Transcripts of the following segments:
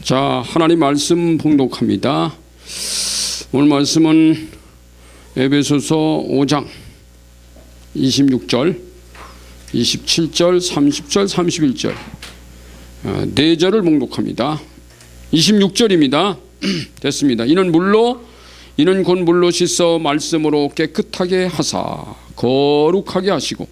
자, 하나님 말씀 봉독합니다. 오늘 말씀은 에베소서 5장 26절, 27절, 30절, 31절 네 절을 봉독합니다. 26절입니다. 됐습니다. 이는 곧 물로 씻어 말씀으로 깨끗하게 하사 거룩하게 하시고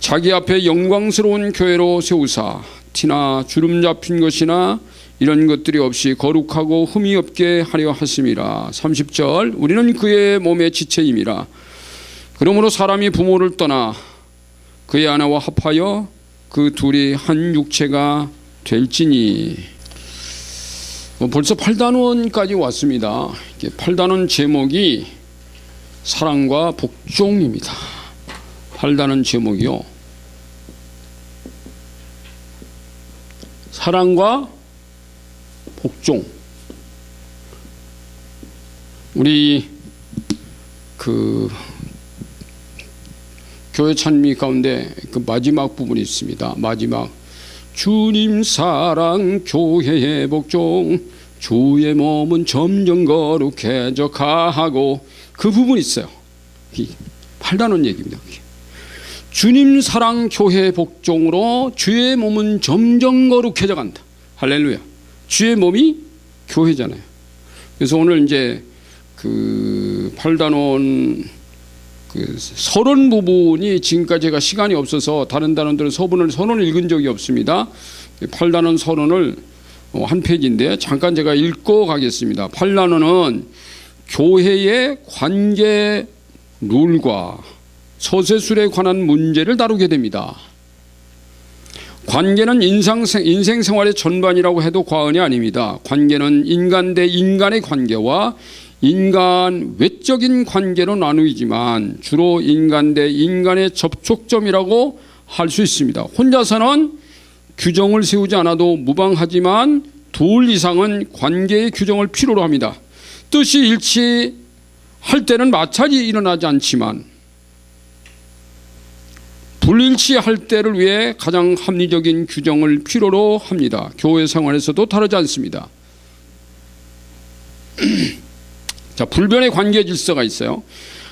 자기 앞에 영광스러운 교회로 세우사 티나 주름 잡힌 것이나 이런 것들이 없이 거룩하고 흠이 없게 하려 하심이라. 30절 우리는 그의 몸의 지체임이라. 그러므로 사람이 부모를 떠나 그의 아내와 합하여 그 둘이 한 육체가 될지니. 벌써 8단원까지 왔습니다. 8단원 제목이 사랑과 복종입니다. 8단원 제목이요, 사랑과 복종. 우리 교회 찬미 가운데 마지막 부분이 있습니다. 마지막 주님 사랑 교회의 복종 주의 몸은 점점 거룩해져 가고, 그 부분이 있어요. 8단원 얘기입니다. 주님 사랑 교회의 복종으로 주의 몸은 점점 거룩해져 간다. 할렐루야. 주의 몸이 교회잖아요. 그래서 오늘 이제 8단원 서론 부분이, 지금까지 제가 시간이 없어서 다른 단원들은 서론을 읽은 적이 없습니다. 8단원 서론을 한 페이지인데 잠깐 제가 읽고 가겠습니다. 8단원은 교회의 관계 룰과 서세술에 관한 문제를 다루게 됩니다. 관계는 인생 생활의 전반이라고 해도 과언이 아닙니다. 관계는 인간 대 인간의 관계와 인간 외적인 관계로 나누지만 주로 인간 대 인간의 접촉점이라고 할 수 있습니다. 혼자서는 규정을 세우지 않아도 무방하지만 둘 이상은 관계의 규정을 필요로 합니다. 뜻이 일치할 때는 마찰이 일어나지 않지만 불일치할 때를 위해 가장 합리적인 규정을 필요로 합니다. 교회 생활에서도 다르지 않습니다. 자, 불변의 관계 질서가 있어요.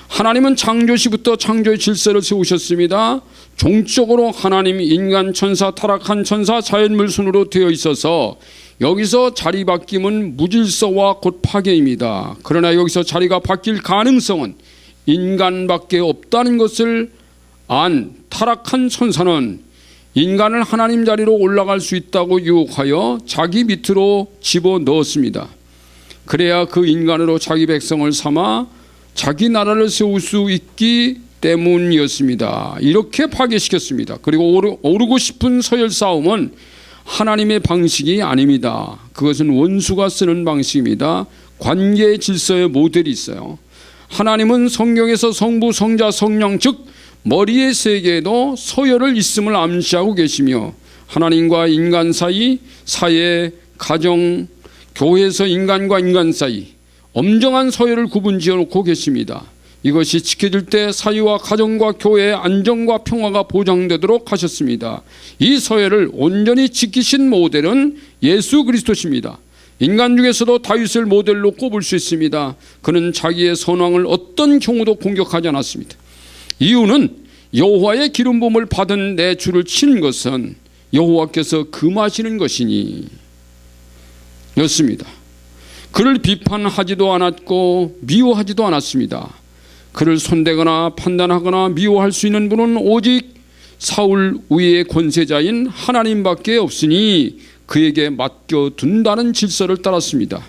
하나님은 창조시부터 창조의 질서를 세우셨습니다. 종적으로 하나님이 인간, 천사, 타락한 천사, 자연물 순으로 되어 있어서 여기서 자리 바뀜은 무질서와 곧 파괴입니다. 그러나 여기서 자리가 바뀔 가능성은 인간밖에 없다는 것을 안 타락한 천사는 인간을 하나님 자리로 올라갈 수 있다고 유혹하여 자기 밑으로 집어넣었습니다. 그래야 그 인간으로 자기 백성을 삼아 자기 나라를 세울 수 있기 때문이었습니다. 이렇게 파괴시켰습니다. 그리고 오르고 싶은 서열 싸움은 하나님의 방식이 아닙니다. 그것은 원수가 쓰는 방식입니다. 관계의 질서의 모델이 있어요. 하나님은 성경에서 성부, 성자, 성령, 즉 머리의 세계에도 서열을 있음을 암시하고 계시며 하나님과 인간 사이, 사회, 가정, 교회에서 인간과 인간 사이 엄정한 서열을 구분지어 놓고 계십니다. 이것이 지켜질 때 사회와 가정과 교회의 안정과 평화가 보장되도록 하셨습니다. 이 서열을 온전히 지키신 모델은 예수 그리스도십니다. 인간 중에서도 다윗을 모델로 꼽을 수 있습니다. 그는 자기의 선왕을 어떤 경우도 공격하지 않았습니다. 이유는 여호와의 기름 부음을 받은 내 주를 치는 것은 여호와께서 금하시는 것이니 였습니다. 그를 비판하지도 않았고 미워하지도 않았습니다. 그를 손대거나 판단하거나 미워할 수 있는 분은 오직 사울 위의 권세자인 하나님밖에 없으니 그에게 맡겨둔다는 질서를 따랐습니다.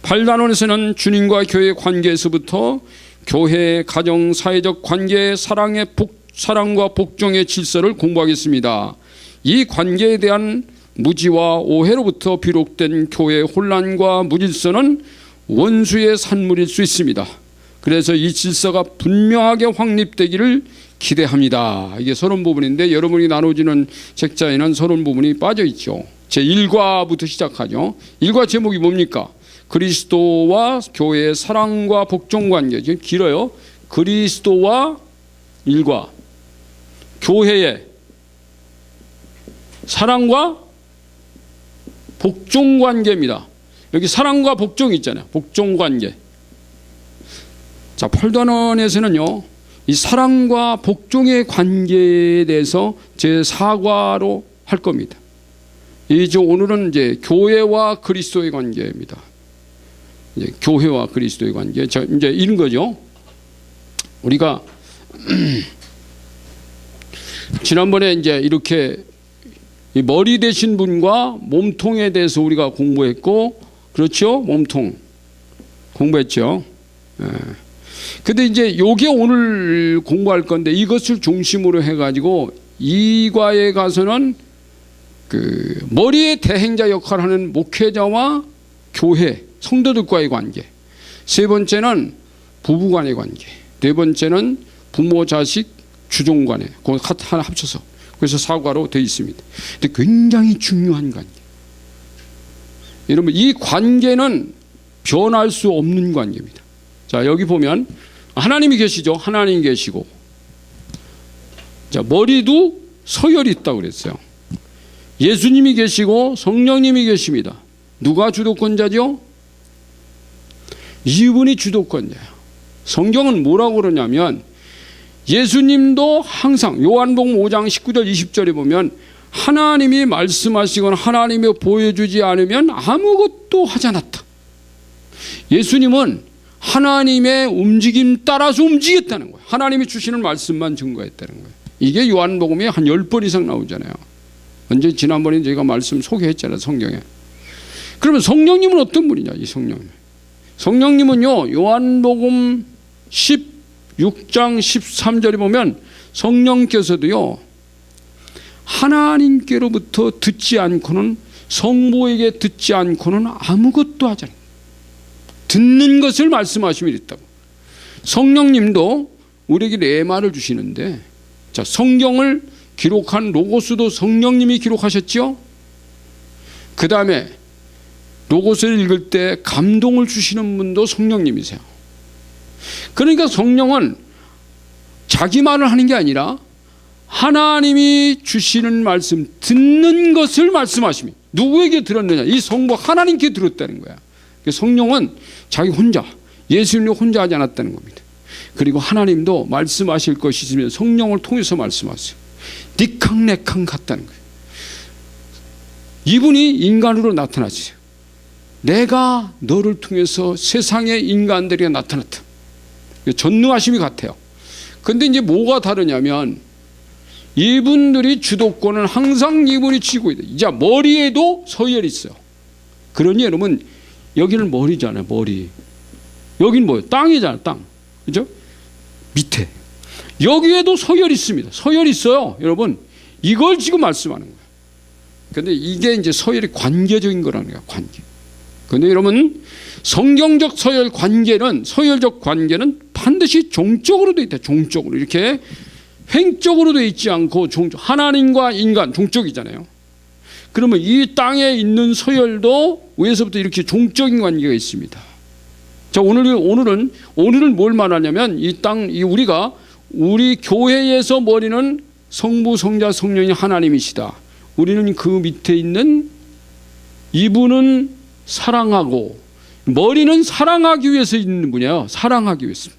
8단원에서는 주님과 교회의 관계에서부터 교회, 가정, 사회적 관계, 사랑과 복종의 질서를 공부하겠습니다. 이 관계에 대한 무지와 오해로부터 비롯된 교회의 혼란과 무질서는 원수의 산물일 수 있습니다. 그래서 이 질서가 분명하게 확립되기를 기대합니다. 이게 서론 부분인데 여러분이 나눠지는 책자에는 서론 부분이 빠져 있죠. 제1과부터 시작하죠. 1과 제목이 뭡니까? 그리스도와 교회의 사랑과 복종 관계. 지금 길어요. 그리스도와 1과 교회의 사랑과 복종 관계입니다. 여기 사랑과 복종이 있잖아요. 복종 관계. 자, 팔도안에서는요, 이 사랑과 복종의 관계에 대해서 제 4과로 할 겁니다. 이제 오늘은 이제 교회와 그리스도의 관계입니다. 이제 교회와 그리스도의 관계. 자, 이제 이런 거죠. 우리가 지난번에 이제 이렇게 이 머리 되신 분과 몸통에 대해서 우리가 공부했고, 그렇죠? 몸통 공부했죠. 예. 근데 이제 요게 오늘 공부할 건데, 이것을 중심으로 해가지고 2과에 가서는 그 머리의 대행자 역할을 하는 목회자와 교회, 성도들과의 관계. 세 번째는 부부간의 관계. 네 번째는 부모, 자식, 주종 간에. 그거 하나 합쳐서. 그래서 4과로 되어 있습니다. 근데 굉장히 중요한 관계. 여러분, 이 관계는 변할 수 없는 관계입니다. 자, 여기 보면 하나님이 계시죠. 하나님이 계시고. 자, 머리도 서열이 있다고 그랬어요. 예수님이 계시고 성령님이 계십니다. 누가 주도권자죠? 이분이 주도권자예요. 성경은 뭐라고 그러냐면, 예수님도 항상 요한복음 5장 19절 20절에 보면 하나님이 말씀하시거나 하나님이 보여주지 않으면 아무것도 하지 않았다. 예수님은 하나님의 움직임 따라서 움직였다는 거예요. 하나님이 주시는 말씀만 증거했다는 거예요. 이게 요한복음에 한 10번 이상 나오잖아요. 언제 지난번에 저희가 말씀 소개했잖아요. 성경에. 그러면 성령님은 어떤 분이냐? 이 성령님. 성령님은요, 요한복음 16장 13절에 보면 성령께서도요, 하나님께로부터 듣지 않고는, 성부에게 듣지 않고는 아무것도 하지 않아요. 듣는 것을 말씀하시면 있다고. 성령님도 우리에게 레마를 주시는데, 자, 성경을 기록한 로고스도 성령님이 기록하셨죠. 그 다음에 로고스를 읽을 때 감동을 주시는 분도 성령님이세요. 그러니까 성령은 자기 말을 하는 게 아니라 하나님이 주시는 말씀, 듣는 것을 말씀하십니다. 누구에게 들었느냐? 이 성부 하나님께 들었다는 거야. 성령은 자기 혼자, 예수님이 혼자 하지 않았다는 겁니다. 그리고 하나님도 말씀하실 것이 있으면 성령을 통해서 말씀하세요. 니캉네캉 같다는 거예요. 이분이 인간으로 나타나세요. 내가 너를 통해서 세상의 인간들이 나타났다. 전능하심이 같아요. 근데 이제 뭐가 다르냐면, 이분들이 주도권은 항상 이분이 쥐고 있다. 이제 머리에도 서열이 있어요. 그러니 여러분, 여기는 머리잖아요. 머리. 여기는 뭐예요? 땅이잖아요. 땅. 그죠? 밑에. 여기에도 서열이 있습니다. 서열이 있어요. 여러분, 이걸 지금 말씀하는 거예요. 근데 이게 이제 서열이 관계적인 거라는 거예요. 관계. 근데 여러분, 성경적 서열 관계는, 서열적 관계는 반드시 종적으로 되어 있다. 종적으로. 이렇게 횡적으로 되어 있지 않고 종적. 하나님과 인간, 종적이잖아요. 그러면 이 땅에 있는 서열도 위에서부터 이렇게 종적인 관계가 있습니다. 자, 오늘은 뭘 말하냐면, 이 땅, 우리 교회에서 머리는 성부, 성자, 성령이 하나님이시다. 우리는 그 밑에 있는 이분은 사랑하고, 머리는 사랑하기 위해서 있는 분이에요. 사랑하기 위해서.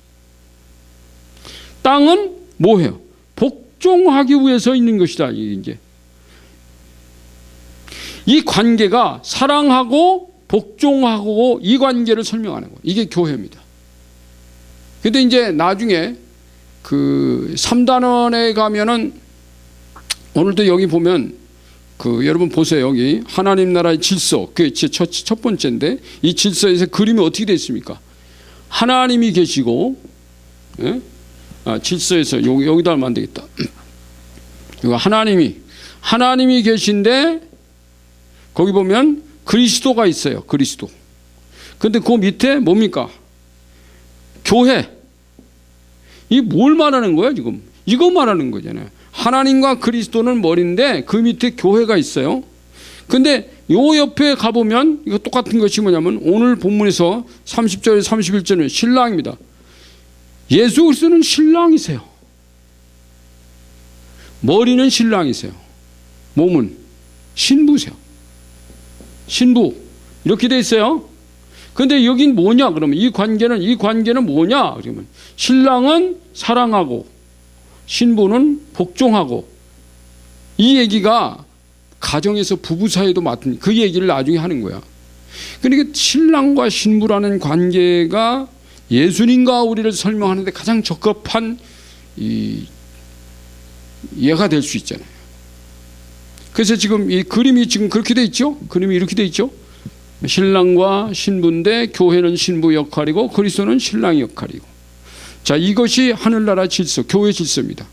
땅은 뭐예요? 복종하기 위해서 있는 것이다. 이게. 이 관계가 사랑하고 복종하고 이 관계를 설명하는 거예요. 이게 교회입니다. 근데 이제 나중에 그 3단원에 가면은, 오늘도 여기 보면 여러분 보세요. 여기 하나님 나라의 질서, 그게 첫 번째인데, 이 질서에서 그림이 어떻게 되어 있습니까? 하나님이 계시고, 예? 질서에서 여기다 하면 안 되겠다. 이거 하나님이 계신데, 거기 보면 그리스도가 있어요. 그리스도. 근데 그 밑에 뭡니까? 교회. 이 뭘 말하는 거야 지금? 이거 말하는 거잖아요. 하나님과 그리스도는 머리인데 그 밑에 교회가 있어요. 근데 요 옆에 가보면 이거 똑같은 것이 뭐냐면, 오늘 본문에서 30절에 31절은 신랑입니다. 예수 그리스도는 신랑이세요. 머리는 신랑이세요. 몸은 신부세요. 신부 이렇게 돼 있어요. 그런데 여긴 뭐냐? 그러면 이 관계는 뭐냐? 그러면 신랑은 사랑하고 신부는 복종하고, 이 얘기가 가정에서 부부 사이도 맡은 그 얘기를 나중에 하는 거야. 그러니까 신랑과 신부라는 관계가 예수님과 우리를 설명하는데 가장 적합한 예가 될 수 있잖아요. 그래서 지금 이 그림이 지금 그렇게 돼 있죠. 그림이 이렇게 돼 있죠. 신랑과 신부인데 교회는 신부 역할이고 그리스도는 신랑 역할이고. 자, 이것이 하늘나라 질서, 교회 질서입니다.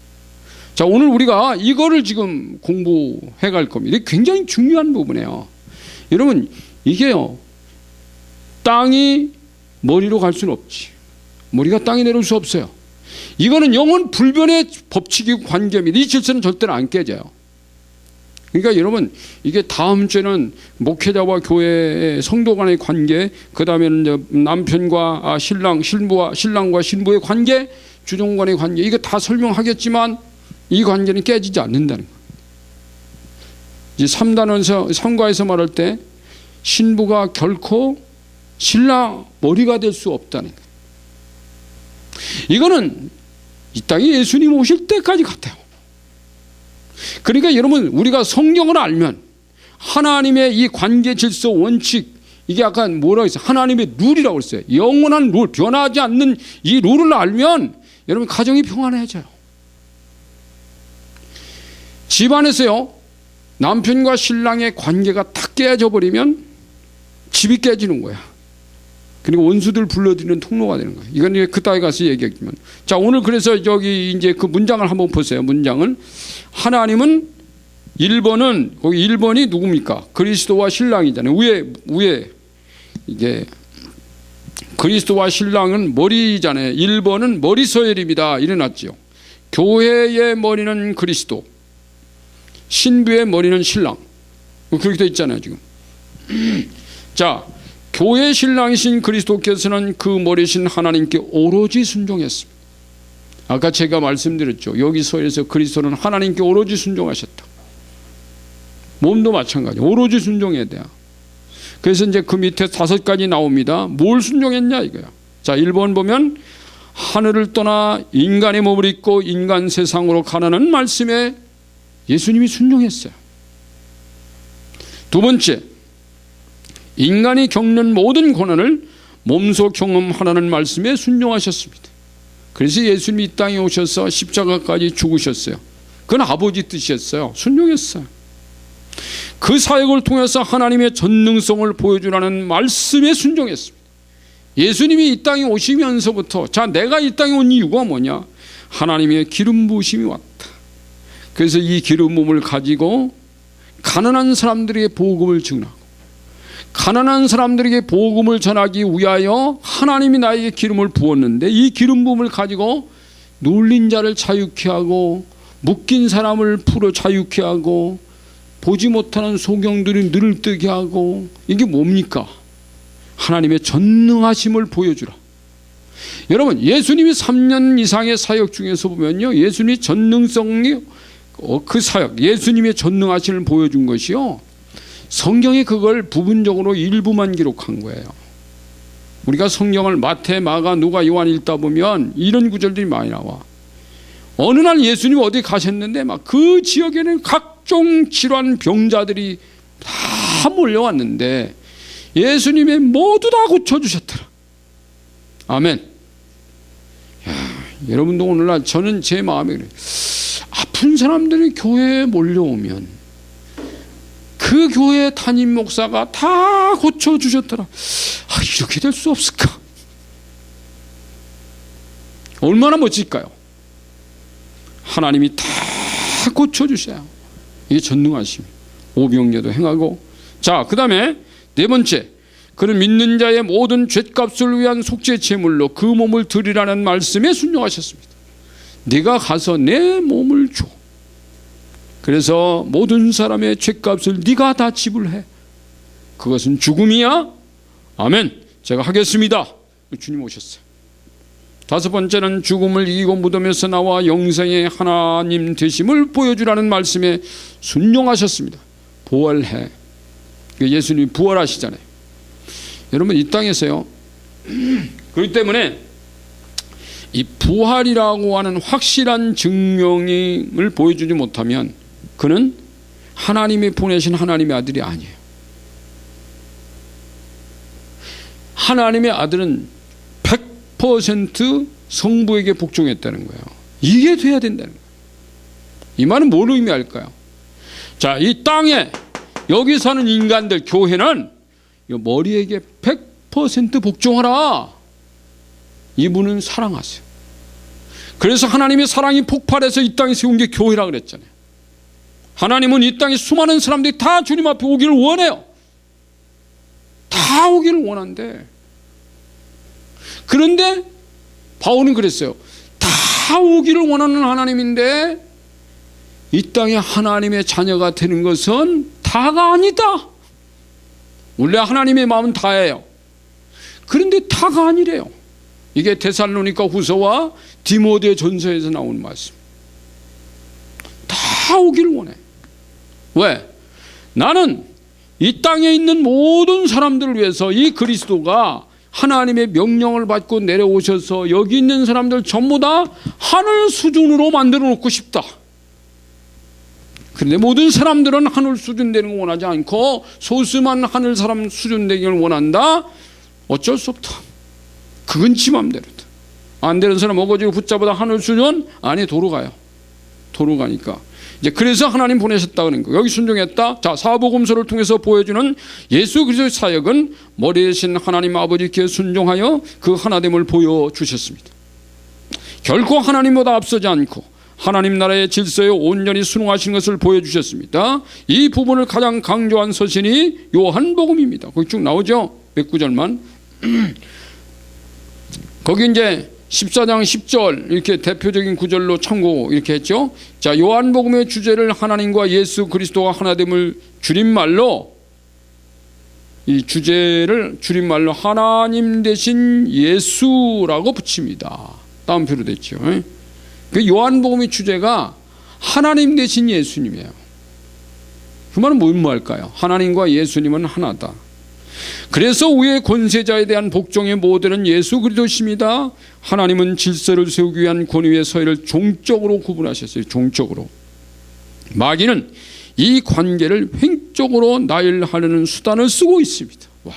자, 오늘 우리가 이거를 지금 공부해 갈 겁니다. 이게 굉장히 중요한 부분이에요. 여러분, 이게요, 땅이 머리로 갈 수는 없지. 머리가 땅에 내려올 수 없어요. 이거는 영원 불변의 법칙이고 관계입니다. 이 질서는 절대로 안 깨져요. 그러니까 여러분, 이게 다음 주에는 목회자와 교회의 성도 간의 관계, 그 다음에는 남편과 신랑과 신부의 관계, 주종 간의 관계, 이거 다 설명하겠지만 이 관계는 깨지지 않는다는 거예요. 이제 3단원서 성가에서 말할 때 신부가 결코 신랑 머리가 될 수 없다는 거예요. 이거는 이 땅에 예수님 오실 때까지 같아요. 그러니까 여러분, 우리가 성경을 알면 하나님의 이 관계 질서 원칙, 이게 아까 뭐라고 했어요? 하나님의 룰이라고 했어요. 영원한 룰, 변하지 않는 이 룰을 알면 여러분 가정이 평안해져요. 집안에서요, 남편과 신랑의 관계가 탁 깨져 버리면 집이 깨지는 거야. 그리고 원수들 불러들이는 통로가 되는 거예요. 이건 이제 그따위 가서 얘기했지만. 자, 오늘 그래서 여기 이제 그 문장을 한번 보세요. 문장은 하나님은 1번은, 거기 1번이 누굽니까? 그리스도와 신랑이잖아요. 위에 이게 그리스도와 신랑은 머리잖아요. 1번은 머리 서열입니다. 이래놨죠. 교회의 머리는 그리스도, 신부의 머리는 신랑. 그렇게 돼 있잖아요, 지금. 자, 교회 신랑이신 그리스도께서는 그 머리신 하나님께 오로지 순종했습니다. 아까 제가 말씀드렸죠. 여기서에서 그리스도는 하나님께 오로지 순종하셨다. 몸도 마찬가지. 오로지 순종해야 돼요. 그래서 이제 그 밑에 5가지 나옵니다. 뭘 순종했냐 이거야. 자, 1번 보면 하늘을 떠나 인간의 몸을 입고 인간 세상으로 가라는 말씀에 예수님이 순종했어요. 두 번째, 인간이 겪는 모든 고난을 몸소 경험하라는 말씀에 순종하셨습니다. 그래서 예수님이 이 땅에 오셔서 십자가까지 죽으셨어요. 그건 아버지 뜻이었어요. 순종했어요. 그 사역을 통해서 하나님의 전능성을 보여주라는 말씀에 순종했습니다. 예수님이 이 땅에 오시면서부터, 자, 내가 이 땅에 온 이유가 뭐냐? 하나님의 기름 부으심이 왔다. 그래서 이 기름 부음을 가지고 가난한 사람들에게 복음을 증언하고, 가난한 사람들에게 복음을 전하기 위하여 하나님이 나에게 기름을 부었는데, 이 기름 부음을 가지고 눌린 자를 자유케 하고, 묶인 사람을 풀어 자유케 하고, 보지 못하는 소경들이 눈을 뜨게 하고, 이게 뭡니까? 하나님의 전능하심을 보여주라. 여러분, 예수님이 3년 이상의 사역 중에서 보면요, 예수님이 전능성이 그 사역, 예수님의 전능하심을 보여준 것이요, 성경이 그걸 부분적으로 일부만 기록한 거예요. 우리가 성경을 마태, 마가, 누가, 요한 읽다 보면 이런 구절들이 많이 나와. 어느 날 예수님이 어디 가셨는데 막 그 지역에는 각종 질환 병자들이 다 몰려왔는데 예수님이 모두 다 고쳐주셨더라. 아멘. 야, 여러분도 오늘날 저는 제 마음에 그래요. 아픈 사람들이 교회에 몰려오면 그 교회 담임 목사가 다 고쳐주셨더라. 이렇게 될 수 없을까? 얼마나 멋질까요? 하나님이 다 고쳐주셔요. 이게 전능하심. 오병이어도 행하고. 자, 그 다음에 네 번째, 그는 믿는 자의 모든 죗값을 위한 속죄 제물로 그 몸을 드리라는 말씀에 순종하셨습니다. 네가 가서 내 몸을 줘. 그래서 모든 사람의 죗값을 네가 다 지불해. 그것은 죽음이야. 아멘. 제가 하겠습니다. 주님 오셨어요. 다섯 번째는 죽음을 이기고 무덤에서 나와 영생의 하나님 되심을 보여주라는 말씀에 순종하셨습니다. 부활해. 예수님이 부활하시잖아요. 여러분 이 땅에서요. 그렇기 때문에 이 부활이라고 하는 확실한 증명을 보여주지 못하면 그는 하나님이 보내신 하나님의 아들이 아니에요. 하나님의 아들은 100% 성부에게 복종했다는 거예요. 이게 돼야 된다는 거예요. 이 말은 뭘 의미할까요? 자, 이 땅에 여기 사는 인간들, 교회는 머리에게 100% 복종하라. 이분은 사랑하세요. 그래서 하나님의 사랑이 폭발해서 이 땅에 세운 게 교회라 그랬잖아요. 하나님은 이 땅에 수많은 사람들이 다 주님 앞에 오기를 원해요. 다 오기를 원한대. 그런데 바울은 그랬어요. 다 오기를 원하는 하나님인데 이 땅에 하나님의 자녀가 되는 것은 다가 아니다. 원래 하나님의 마음은 다예요. 그런데 다가 아니래요. 이게 데살로니가 후서와 디모데 전서에서 나오는 말씀. 다 오기를 원해. 왜? 나는 이 땅에 있는 모든 사람들을 위해서 이 그리스도가 하나님의 명령을 받고 내려오셔서 여기 있는 사람들 전부 다 하늘 수준으로 만들어 놓고 싶다. 그런데 모든 사람들은 하늘 수준 되는 걸 원하지 않고 소수만 하늘 사람 수준 되기를 원한다. 어쩔 수 없다. 그건 지 맘대로다. 안 되는 사람 어거지로 붙잡아다 하늘 수준? 아니, 도로 가요. 도로 가니까. 이제 그래서 하나님 보내셨다 그런 거예요. 여기 순종했다. 자, 사복음서를 통해서 보여주는 예수 그리스도의 사역은 머리 대신 하나님 아버지께 순종하여 그 하나됨을 보여주셨습니다. 결코 하나님보다 앞서지 않고 하나님 나라의 질서에 온전히 순응하신 것을 보여주셨습니다. 이 부분을 가장 강조한 서신이 요한복음입니다. 거기 쭉 나오죠. 몇 구절만. 거기 이제 14장 10절 이렇게 대표적인 구절로 참고 이렇게 했죠. 자, 요한복음의 주제를 하나님과 예수 그리스도가 하나됨을 줄임말로, 이 주제를 줄임말로 하나님 대신 예수라고 붙입니다. 따옴표로 됐죠. 그 요한복음의 주제가 하나님 대신 예수님이에요. 그 말은 뭔 말일까요? 하나님과 예수님은 하나다. 그래서 위의 권세자에 대한 복종의 모델은 예수 그리스도십니다. 하나님은 질서를 세우기 위한 권위의 서열을 종적으로 구분하셨어요. 종적으로. 마귀는 이 관계를 횡적으로 나열하려는 수단을 쓰고 있습니다. 와,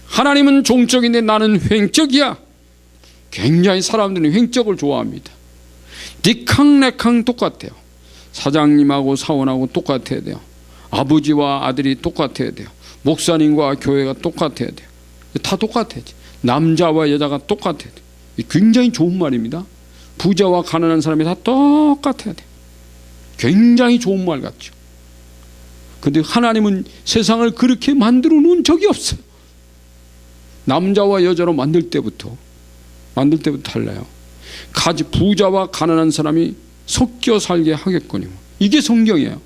하나님은 종적인데 나는 횡적이야. 굉장히 사람들은 횡적을 좋아합니다. 니캉네캉 똑같아요. 사장님하고 사원하고 똑같아야 돼요. 아버지와 아들이 똑같아야 돼요. 목사님과 교회가 똑같아야 돼요. 다 똑같아야지. 남자와 여자가 똑같아야 돼요. 굉장히 좋은 말입니다. 부자와 가난한 사람이 다 똑같아야 돼요. 굉장히 좋은 말 같죠. 그런데 하나님은 세상을 그렇게 만들어 놓은 적이 없어요. 남자와 여자로 만들 때부터 달라요. 부자와 가난한 사람이 섞여 살게 하겠거니와. 이게 성경이에요.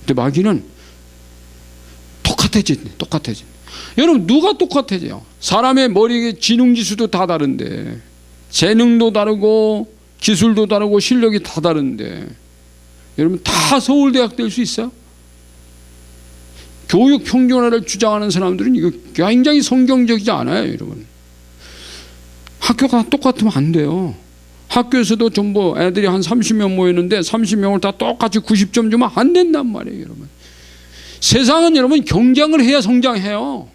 근데 마귀는 똑같아진. 여러분, 누가 똑같아져요? 사람의 머리의 지능지수도 다 다른데, 재능도 다르고 기술도 다르고 실력이 다 다른데, 여러분 다 서울대학 될 수 있어요? 교육 평준화를 주장하는 사람들은 이거 굉장히 성경적이지 않아요, 여러분. 학교가 다 똑같으면 안 돼요. 학교에서도 전부 애들이 한 30명 모였는데 30명을 다 똑같이 90점 주면 안 된단 말이에요, 여러분. 세상은 여러분 경쟁을 해야 성장해요.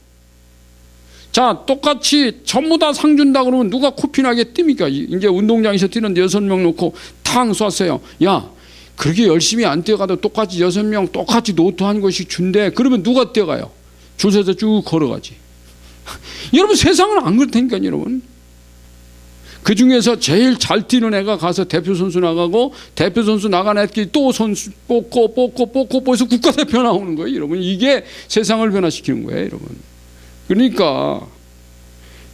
자, 똑같이 전부 다 상 준다 그러면 누가 코피나게 뜁니까? 이제 운동장에서 뛰는데 6명 놓고 탕 쐈어요. 야, 그렇게 열심히 안 뛰어가도 똑같이 6명 똑같이 노트 한 곳씩 준대. 그러면 누가 뛰어가요? 줄 서서 쭉 걸어가지. 여러분, 세상은 안 그렇다니까요, 여러분. 그 중에서 제일 잘 뛰는 애가 가서 대표 선수 나가고, 대표 선수 나간 애끼리 또 선수 뽑고 해서 국가대표 나오는 거예요, 여러분. 이게 세상을 변화시키는 거예요, 여러분. 그러니까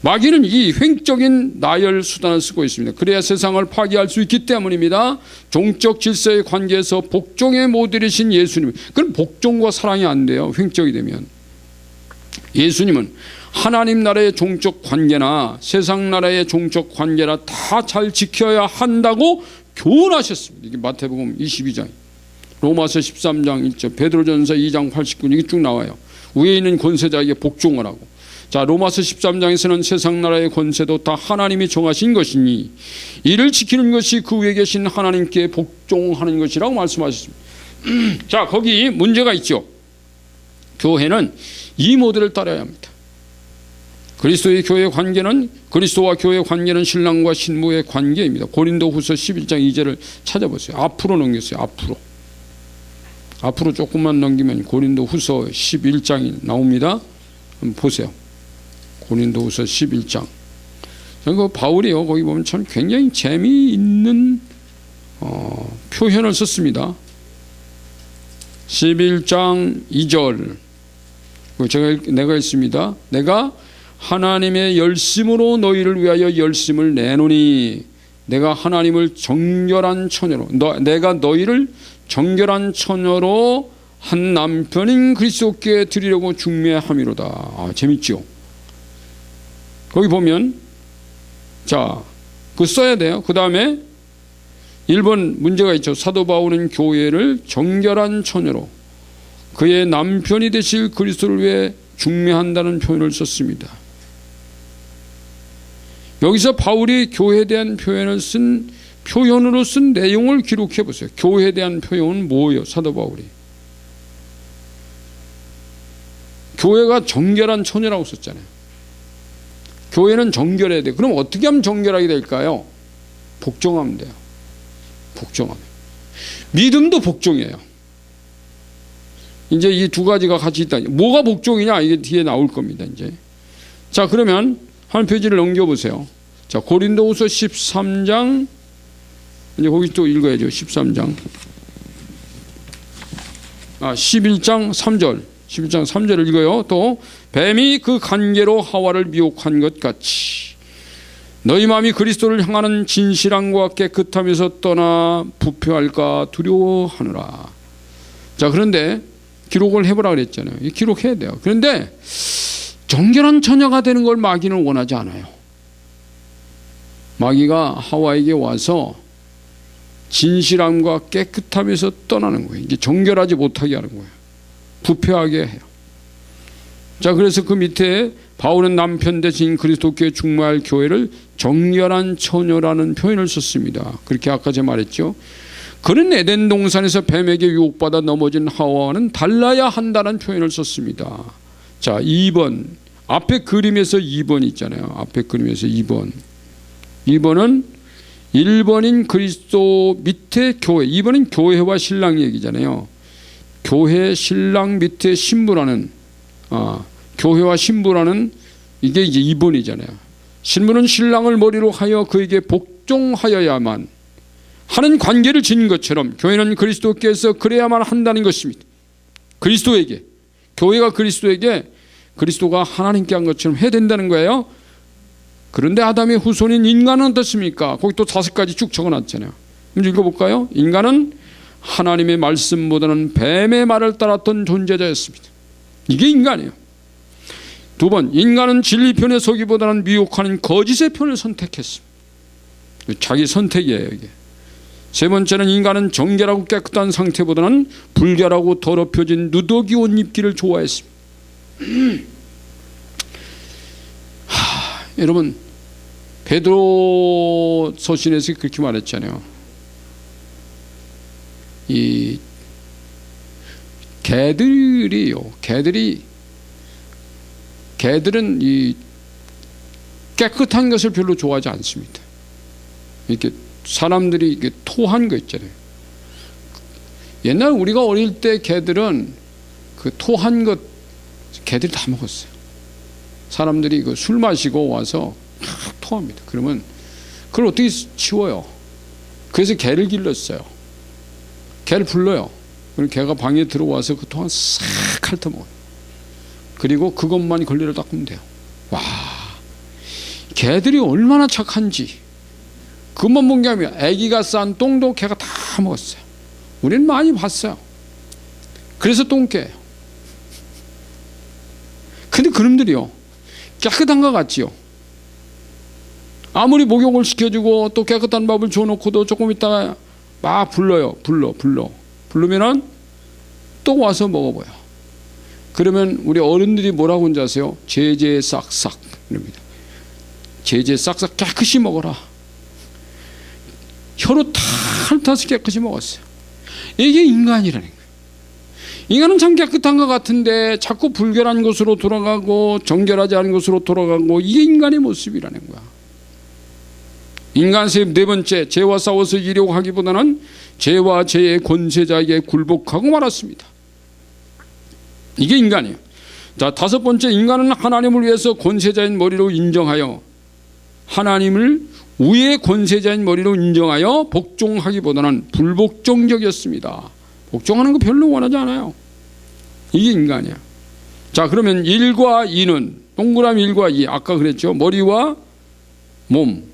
마귀는 이 횡적인 나열 수단을 쓰고 있습니다. 그래야 세상을 파괴할 수 있기 때문입니다. 종적 질서의 관계에서 복종의 모델이신 예수님, 그건 복종과 사랑이 안 돼요, 횡적이 되면. 예수님은 하나님 나라의 종적 관계나 세상 나라의 종적 관계나 다 잘 지켜야 한다고 교훈하셨습니다. 이게 마태복음 22장. 로마서 13장 1절, 베드로전서 2장 89, 이게 쭉 나와요. 위에 있는 권세자에게 복종하라고. 자, 로마서 13장에서는 세상 나라의 권세도 다 하나님이 정하신 것이니 이를 지키는 것이 그 위에 계신 하나님께 복종하는 것이라고 말씀하셨습니다. 자, 거기 문제가 있죠. 교회는 이 모델을 따라야 합니다. 그리스도의 교회 관계는, 그리스도와 교회 관계는 신랑과 신부의 관계입니다. 고린도후서 11장 2절을 찾아보세요. 앞으로 넘겼어요. 앞으로 조금만 넘기면 고린도후서 11장이 나옵니다. 한번 보세요. 고린도후서 11장. 그 바울이요, 거기 보면 참 굉장히 재미있는 표현을 썼습니다. 11장 2절. 내가 읽습니다. 내가 하나님의 열심으로 너희를 위하여 열심을 내노니 내가 하나님을 정결한 처녀로, 내가 너희를 정결한 처녀로 한 남편인 그리스도께 드리려고 중매함이로다. 아, 재밌죠? 거기 보면, 자, 그거 써야 돼요. 그 다음에 1번 문제가 있죠. 사도 바울은 교회를 정결한 처녀로 그의 남편이 되실 그리스도를 위해 중매한다는 표현을 썼습니다. 여기서 바울이 교회에 대한 표현으로 쓴 내용을 기록해 보세요. 교회에 대한 표현은 뭐예요? 사도 바울이 교회가 정결한 처녀라고 썼잖아요. 교회는 정결해야 돼요. 그럼 어떻게 하면 정결하게 될까요? 복종하면 돼요. 복종하면. 믿음도 복종이에요. 이제 이 두 가지가 같이 있다. 뭐가 복종이냐? 이게 뒤에 나올 겁니다. 이제. 자, 그러면 한 페이지를 넘겨보세요. 자, 고린도후서 13장, 이제 거기 또 읽어야죠. 13장. 11장 3절. 11장 3절을 읽어요. 또 뱀이 그 간계로 하와를 미혹한 것 같이 너희 마음이 그리스도를 향하는 진실함과 깨끗함에서 떠나 부패할까 두려워하느라. 자, 그런데 기록을 해보라 그랬잖아요. 기록해야 돼요. 그런데 정결한 처녀가 되는 걸 마귀는 원하지 않아요. 마귀가 하와에게 와서 진실함과 깨끗함에서 떠나는 거예요. 이제 정결하지 못하게 하는 거예요. 부패하게 해요. 자, 그래서 그 밑에 바울은 남편 대신 그리스도께 중매할 교회를 정결한 처녀라는 표현을 썼습니다. 그렇게 아까 제가 말했죠. 그는 에덴 동산에서 뱀에게 유혹받아 넘어진 하와와는 달라야 한다는 표현을 썼습니다. 자, 2번. 앞에 그림에서 2번 있잖아요. 앞에 그림에서 2번. 2번은 1번인 그리스도 밑에 교회. 2번은 교회와 신랑 얘기잖아요. 교회, 신랑 밑에 신부라는, 교회와 신부라는 이게 이제 2번이잖아요. 신부는 신랑을 머리로 하여 그에게 복종하여야만 하는 관계를 지닌 것처럼 교회는 그리스도께서 그래야만 한다는 것입니다. 그리스도에게, 교회가 그리스도에게 그리스도가 하나님께 한 것처럼 해야 된다는 거예요. 그런데 아담의 후손인 인간은 어떻습니까? 거기 또 5가지 쭉 적어놨잖아요. 한번 읽어볼까요? 인간은 하나님의 말씀보다는 뱀의 말을 따랐던 존재자였습니다. 이게 인간이에요. 2번, 인간은 진리 편에 서기보다는 미혹하는 거짓의 편을 선택했습니다. 자기 선택이에요, 이게. 3번째는 인간은 정결하고 깨끗한 상태보다는 불결하고 더럽혀진 누더기 옷 입기를 좋아했습니다. 여러분, 베드로 서신에서 그렇게 말했잖아요. 이 개들은 이 깨끗한 것을 별로 좋아하지 않습니다. 이렇게 사람들이 이렇게 토한 거 있잖아요. 옛날 우리가 어릴 때 개들은 그 토한 것 개들이 다 먹었어요. 사람들이 그 술 마시고 와서 막 토합니다. 그러면 그걸 어떻게 치워요? 그래서 개를 길렀어요. 개를 불러요. 그럼 개가 방에 들어와서 그 토한 싹 핥아먹어요. 그리고 그것만 걸레로 닦으면 돼요. 와, 개들이 얼마나 착한지. 그것만 본 게 아니라 아기가 싼 똥도 개가 다 먹었어요. 우리는 많이 봤어요. 그래서 똥개예요. 근데 그놈들이요, 깨끗한 것 같지요. 아무리 목욕을 시켜주고 또 깨끗한 밥을 줘놓고도 조금 있다가 막 불러요. 불러 부르면은 또 와서 먹어봐요. 그러면 우리 어른들이 뭐라고 하는지 아세요? 제제 싹싹 이럽니다. 제제 싹싹 깨끗이 먹어라. 혀로 핥아서 깨끗이 먹었어요. 이게 인간이라는 거예요. 인간은 참 깨끗한 것 같은데 자꾸 불결한 곳으로 돌아가고 정결하지 않은 곳으로 돌아가고, 이게 인간의 모습이라는 거야. 인간 네 번째, 죄와 싸워서 이기려고 하기보다는 죄와 죄의 권세자에게 굴복하고 말았습니다. 이게 인간이에요. 자, 다섯 번째, 인간은 하나님을 위해서 권세자인 머리로 인정하여, 하나님을 우의 권세자인 머리로 인정하여 복종하기보다는 불복종적이었습니다. 복종하는 거 별로 원하지 않아요. 이게 인간이야. 자, 그러면 1과 2는 동그라미 1과 2, 아까 그랬죠. 머리와 몸,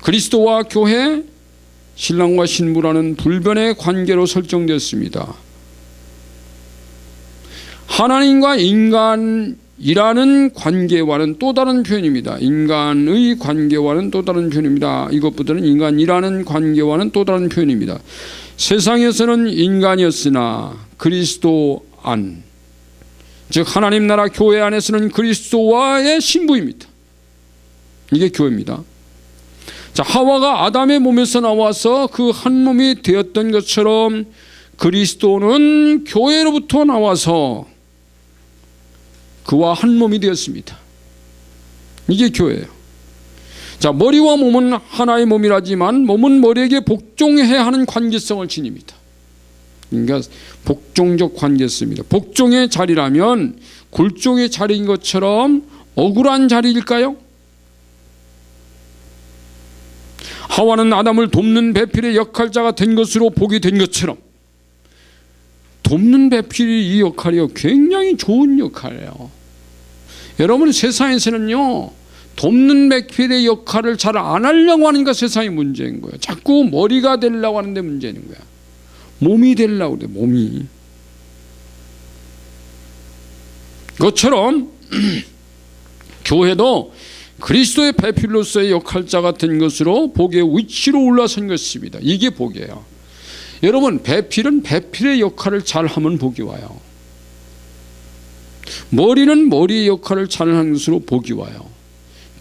그리스도와 교회, 신랑과 신부라는 불변의 관계로 설정됐습니다. 하나님과 인간이라는 관계와는 또 다른 표현입니다. 인간의 관계와는 또 다른 표현입니다. 이것보다는 인간이라는 관계와는 또 다른 표현입니다. 세상에서는 인간이었으나 그리스도 안, 즉 하나님 나라 교회 안에서는 그리스도와의 신부입니다. 이게 교회입니다. 자, 하와가 아담의 몸에서 나와서 그 한 몸이 되었던 것처럼 그리스도는 교회로부터 나와서 그와 한 몸이 되었습니다. 이게 교회예요. 자, 머리와 몸은 하나의 몸이라지만 몸은 머리에게 복종해야 하는 관계성을 지닙니다. 그러니까 복종적 관계성입니다. 복종의 자리라면 굴종의 자리인 것처럼 억울한 자리일까요? 하와는 아담을 돕는 배필의 역할자가 된 것으로 보게 된 것처럼, 돕는 배필이 이 역할이요, 굉장히 좋은 역할이에요. 여러분, 세상에서는요, 돕는 배필의 역할을 잘 안 하려고 하니까 세상이 문제인 거예요. 자꾸 머리가 되려고 하는데 문제인 거야. 몸이 되려고 그래, 몸이. 그것처럼 교회도 그리스도의 배필로서의 역할자가 된 것으로 복의 위치로 올라선 것입니다. 이게 복이에요. 여러분, 배필은 배필의 역할을 잘하면 복이 와요. 머리는 머리의 역할을 잘하는 것으로 복이 와요.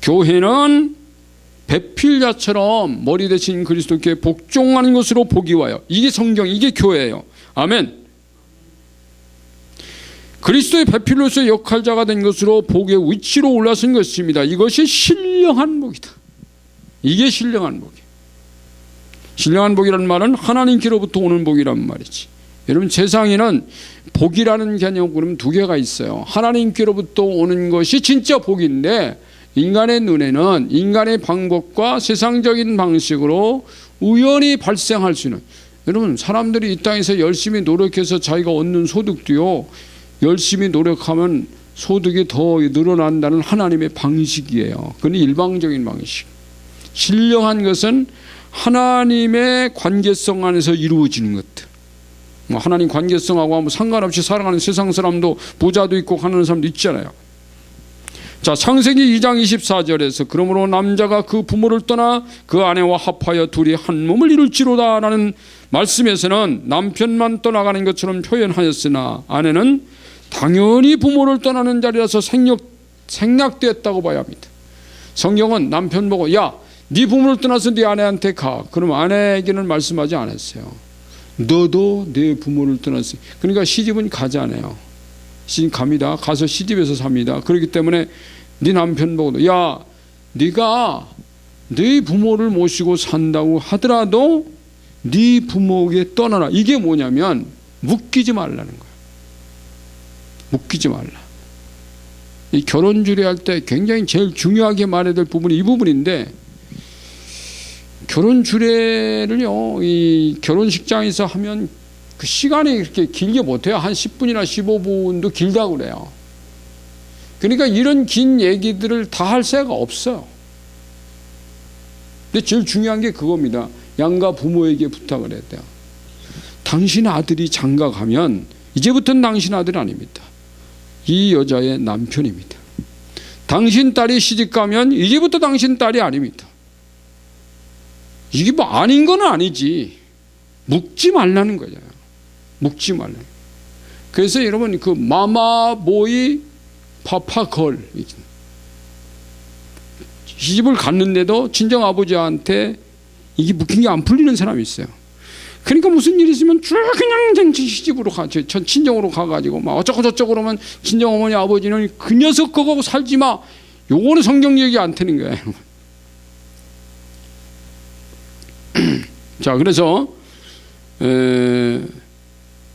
교회는 배필자처럼 머리 대신 그리스도께 복종하는 것으로 복이 와요. 이게 성경, 이게 교회예요. 아멘. 그리스도의 배필로서의 역할자가 된 것으로 복의 위치로 올라선 것입니다. 이것이 신령한 복이다. 이게 신령한 복이에요. 신령한 복이라는 말은 하나님께로부터 오는 복이란 말이지. 여러분, 세상에는 복이라는 개념 그러면 두 개가 있어요. 하나님께로부터 오는 것이 진짜 복인데, 인간의 눈에는 인간의 방법과 세상적인 방식으로 우연히 발생할 수 있는, 여러분, 사람들이 이 땅에서 열심히 노력해서 자기가 얻는 소득도요, 열심히 노력하면 소득이 더 늘어난다는 하나님의 방식이에요. 그건 일방적인 방식. 신령한 것은 하나님의 관계성 안에서 이루어지는 것들. 하나님 관계성하고 상관없이 살아가는 세상 사람도 부자도 있고 가난한 사람도 있잖아요. 자, 창세기 2장 24절에서 그러므로 남자가 그 부모를 떠나 그 아내와 합하여 둘이 한 몸을 이룰지로다 라는 말씀에서는 남편만 떠나가는 것처럼 표현하였으나 아내는 당연히 부모를 떠나는 자리라서 생략되었다고 봐야 합니다. 성경은 남편 보고 야, 네 부모를 떠나서 네 아내한테 가. 그럼 아내에게는 말씀하지 않았어요. 너도 네 부모를 떠났어요. 그러니까 시집은 가잖아요. 시집 갑니다. 가서 시집에서 삽니다. 그렇기 때문에 네 남편 보고도 야, 네가 네 부모를 모시고 산다고 하더라도 네 부모에게 떠나라. 이게 뭐냐면 묶이지 말라는 거예요. 묶이지 말라. 이 결혼 주례할 때 굉장히 제일 중요하게 말해야 될 부분이 이 부분인데, 결혼 주례를요, 이 결혼식장에서 하면 그 시간이 그렇게 길게 못해요. 한 10분이나 15분도 길다고 그래요. 그러니까 이런 긴 얘기들을 다 할 새가 없어요. 근데 제일 중요한 게 그겁니다. 양가 부모에게 부탁을 해야 돼요. 당신 아들이 장가 가면 이제부터는 당신 아들 아닙니다. 이 여자의 남편입니다. 당신 딸이 시집 가면 이제부터 당신 딸이 아닙니다. 이게 뭐 아닌 건 아니지. 묻지 말라는 거잖아요. 묵지 말라. 그래서 여러분 그 마마보이 파파걸 시집을 갔는데도 친정 아버지한테 이게 묵힌 게 안 풀리는 사람이 있어요. 그러니까 무슨 일이 있으면 쭉 그냥 시집으로 전 친정으로 가가지고 막 어쩌고 저쩌고 그러면 친정 어머니 아버지는 그 녀석 그거하고 살지 마. 요거는 성경 얘기 안 되는 거예요. 자, 그래서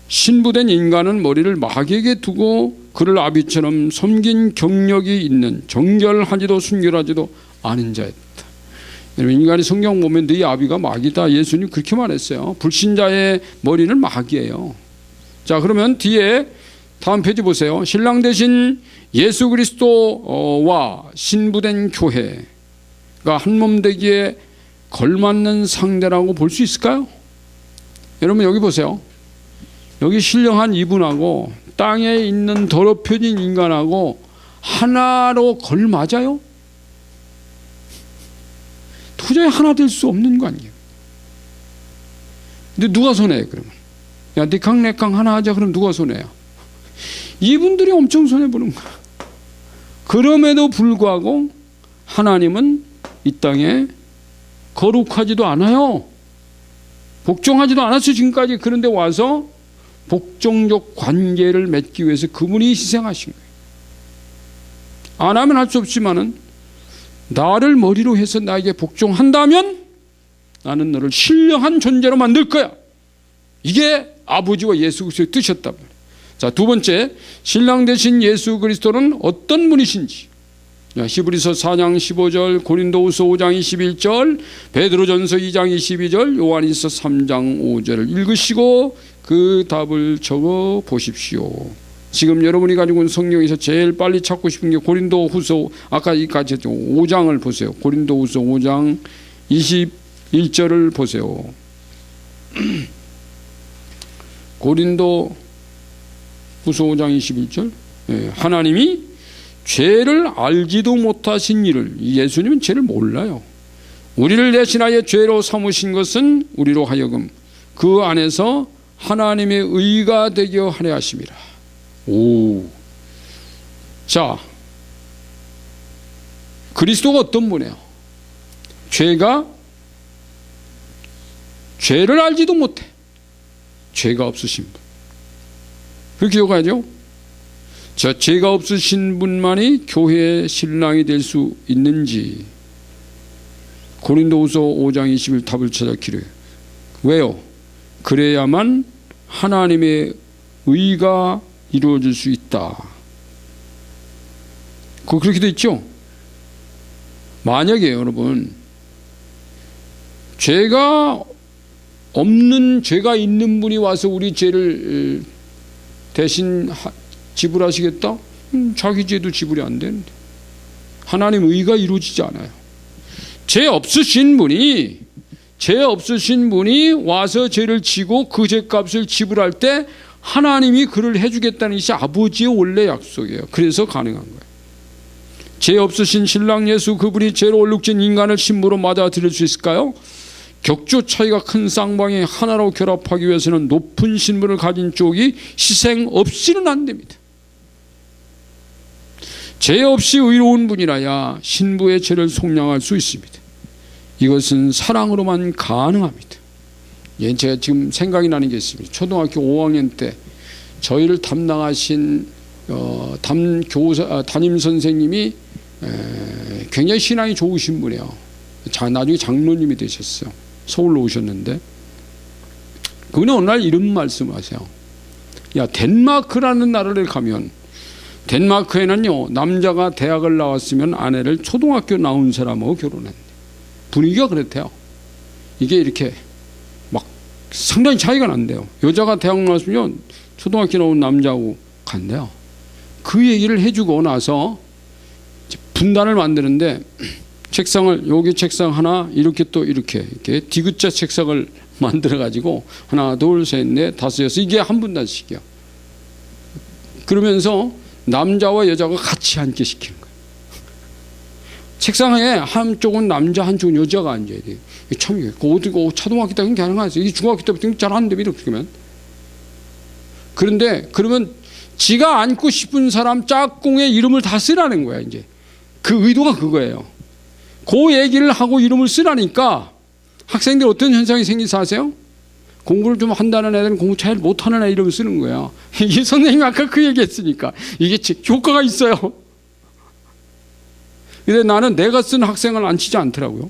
신부된 인간은 머리를 마귀에게 두고 그를 아비처럼 섬긴 경력이 있는 정결하지도 순결하지도 않은 자였다. 여러분, 인간이 성경 보면 네 아비가 마귀다. 예수님 그렇게 말했어요. 불신자의 머리는 마귀예요. 자, 그러면 뒤에 다음 페이지 보세요. 신랑 되신 예수 그리스도와 신부된 교회가 한몸 되기에 걸맞는 상대라고 볼 수 있을까요? 여러분 여기 보세요. 여기 신령한 이분하고 땅에 있는 더럽혀진 인간하고 하나로 걸맞아요? 도저히 하나 될 수 없는 거 아니에요. 근데 누가 손해요 그러면? 야, 니캉 내캉 하나 하자. 그럼 누가 손해야? 이분들이 엄청 손해보는 거야. 그럼에도 불구하고 하나님은 이 땅에 거룩하지도 않아요. 복종하지도 않았어요 지금까지. 그런데 와서 복종적 관계를 맺기 위해서 그분이 희생하신 거예요. 안 하면 할 수 없지만은 나를 머리로 해서 나에게 복종한다면 나는 너를 신령한 존재로 만들 거야. 이게 아버지와 예수 그리스도의 뜻이었단 말이에요. 자, 두 번째, 신랑 되신 예수 그리스도는 어떤 분이신지. 히브리서 4장 15절, 고린도후서 5장 21절, 베드로전서 2장 22절, 요한일서 3장 5절을 읽으시고 그 답을 적어 보십시오. 지금 여러분이 가지고 있는 성경에서 제일 빨리 찾고 싶은 게 고린도후서, 아까 이까지 했죠. 5장을 보세요. 고린도후서 5장 21절을 보세요. 고린도후서 5장 21절. 하나님이 죄를 알지도 못하신 이를, 예수님은 죄를 몰라요. 우리를 대신하여 죄로 삼으신 것은 우리로 하여금 그 안에서 하나님의 의가 되게 하려 하심이라. 오, 자, 그리스도가 어떤 분이에요? 죄를 알지도 못해. 죄가 없으신 분. 그렇게 기억하죠? 자, 죄가 없으신 분만이 교회의 신랑이 될 수 있는지. 고린도후서 5장 20일 답을 찾았기를. 왜요? 그래야만 하나님의 의가 이루어질 수 있다. 그렇게 돼 있죠? 만약에 여러분 죄가 있는 분이 와서 우리 죄를 대신 지불하시겠다? 자기 죄도 지불이 안 되는데. 하나님 의가 이루어지지 않아요. 죄 없으신 분이 와서 죄를 지고 그 죄값을 지불할 때 하나님이 그를 해주겠다는 것이 아버지의 원래 약속이에요. 그래서 가능한 거예요. 죄 없으신 신랑 예수, 그분이 죄로 얼룩진 인간을 신부로 맞아들일 수 있을까요? 격조 차이가 큰 쌍방이 하나로 결합하기 위해서는 높은 신분을 가진 쪽이 희생 없이는 안 됩니다. 죄 없이 의로운 분이라야 신부의 죄를 속량할 수 있습니다. 이것은 사랑으로만 가능합니다. 제가 지금 생각이 나는 게 있습니다. 초등학교 5학년 때 저희를 담당하신 담임 선생님이 굉장히 신앙이 좋으신 분이에요. 나중에 장로님이 되셨어요. 서울로 오셨는데 그분이 어느 날 이런 말씀하세요. 야, 덴마크라는 나라를 가면 덴마크에는요, 남자가 대학을 나왔으면 아내를 초등학교 나온 사람하고 결혼했는데 분위기가 그렇대요. 이게 이렇게 막 상당히 차이가 난대요. 여자가 대학 나왔으면 초등학교 나온 남자하고 간대요. 그 얘기를 해주고 나서 분단을 만드는데 책상을, 여기 책상 하나, 이렇게 또 이렇게 디귿자 책상을 만들어 가지고 하나, 둘, 셋, 넷, 다섯, 여섯, 이게 한 분단씩이야. 그러면서 남자와 여자가 같이 앉게 시키는 거예요. 책상에 한쪽은 남자, 한쪽은 여자가 앉아야 돼요. 참, 어디 초등학교 때는 가능하지. 이게 중학교 때부터 잘 안 됩니다. 그러면 그런데 그러면 지가 앉고 싶은 사람 짝꿍의 이름을 다 쓰라는 거야. 이제 그 의도가 그거예요. 그 얘기를 하고 이름을 쓰라니까 학생들 어떤 현상이 생기지 아세요? 공부를 좀 한다는 애들은 공부 잘 못하는 애 이름을 쓰는 거야. 이 선생님이 아까 그 얘기 했으니까 이게 효과가 있어요. 근데 나는 내가 쓴 학생을 안 치지 않더라고요.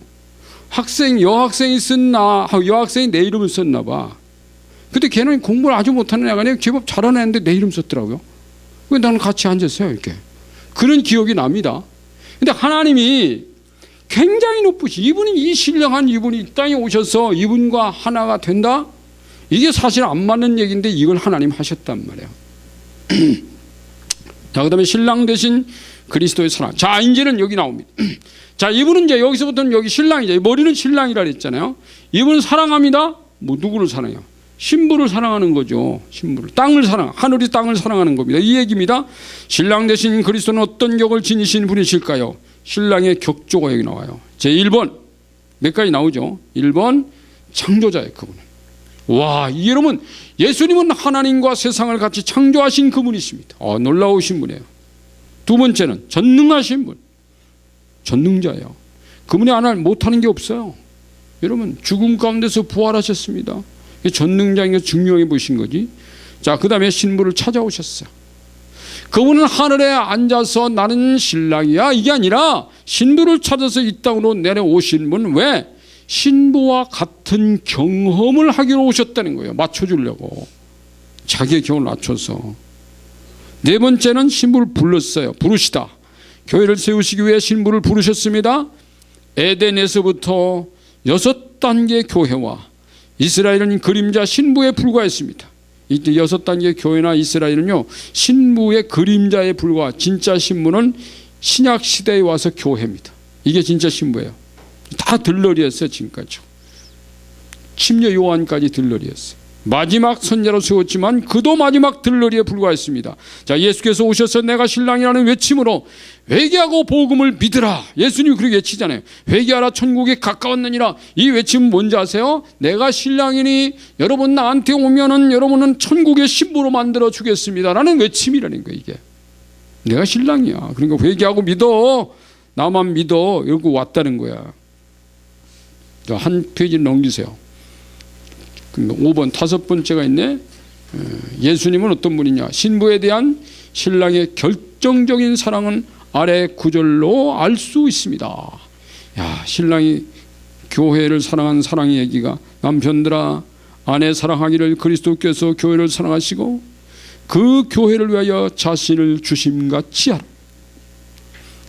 여학생이 여학생이 내 이름을 썼나 봐. 근데 걔는 공부를 아주 못하는 애가 아니라 제법 잘하는 애인데 내 이름 썼더라고요. 그래서 나는 같이 앉았어요. 이렇게. 그런 기억이 납니다. 근데 하나님이 굉장히 높으시, 이 신령한 이분이 이 땅에 오셔서 이분과 하나가 된다? 이게 사실 안 맞는 얘기인데 이걸 하나님 하셨단 말이에요. 자, 그 다음에 신랑 대신 그리스도의 사랑. 자, 이제는 여기 나옵니다. 자, 이분은 이제 여기서부터는 여기 신랑이죠. 머리는 신랑이라 그랬잖아요. 이분은 사랑합니다. 뭐 누구를 사랑해요? 신부를 사랑하는 거죠. 신부를. 하늘이 땅을 사랑하는 겁니다. 이 얘기입니다. 신랑 대신 그리스도는 어떤 격을 지니신 분이실까요? 신랑의 격조가 여기 나와요. 제 1번 몇 가지 나오죠. 1번 창조자예요. 그분은. 와, 여러분, 예수님은 하나님과 세상을 같이 창조하신 그분이십니다. 놀라우신 분이에요. 두 번째는 전능하신 분. 전능자예요. 그분이 하나 못하는 게 없어요. 여러분, 죽음 가운데서 부활하셨습니다. 전능자인 게 중요해 보신 거지. 자, 그 다음에 신부를 찾아오셨어요. 그분은 하늘에 앉아서 나는 신랑이야 이게 아니라 신부를 찾아서 이 땅으로 내려오신 분. 왜? 신부와 같은 경험을 하기로 오셨다는 거예요. 맞춰주려고. 자기의 경험을 맞춰서. 네 번째는 신부를 불렀어요. 부르시다. 교회를 세우시기 위해 신부를 부르셨습니다. 에덴에서부터 6단계 교회와 이스라엘은 그림자 신부에 불과했습니다. 이 6단계 교회나 이스라엘은요, 신부의 그림자에 불과, 진짜 신부는 신약 시대에 와서 교회입니다. 이게 진짜 신부예요. 다 들러리였어요. 지금까지 침례 요한까지 들러리였어요. 마지막 선자로 세웠지만 그도 마지막 들러리에 불과했습니다. 자, 예수께서 오셔서 내가 신랑이라는 외침으로 회개하고 복음을 믿으라. 예수님이 그렇게 외치잖아요. 회개하라, 천국에 가까웠느니라. 이 외침은 뭔지 아세요? 내가 신랑이니 여러분 나한테 오면은 여러분은 천국의 신부로 만들어 주겠습니다 라는 외침이라는 거예요. 이게 내가 신랑이야. 그러니까 회개하고 믿어. 나만 믿어. 이러고 왔다는 거야. 한 페이지 넘기세요. 5번 다섯 번째가 있네. 예수님은 어떤 분이냐? 신부에 대한 신랑의 결정적인 사랑은 아래 구절로 알 수 있습니다. 야, 신랑이 교회를 사랑한 사랑의 얘기가 남편들아 아내 사랑하기를 그리스도께서 교회를 사랑하시고 그 교회를 위하여 자신을 주심같이 하라.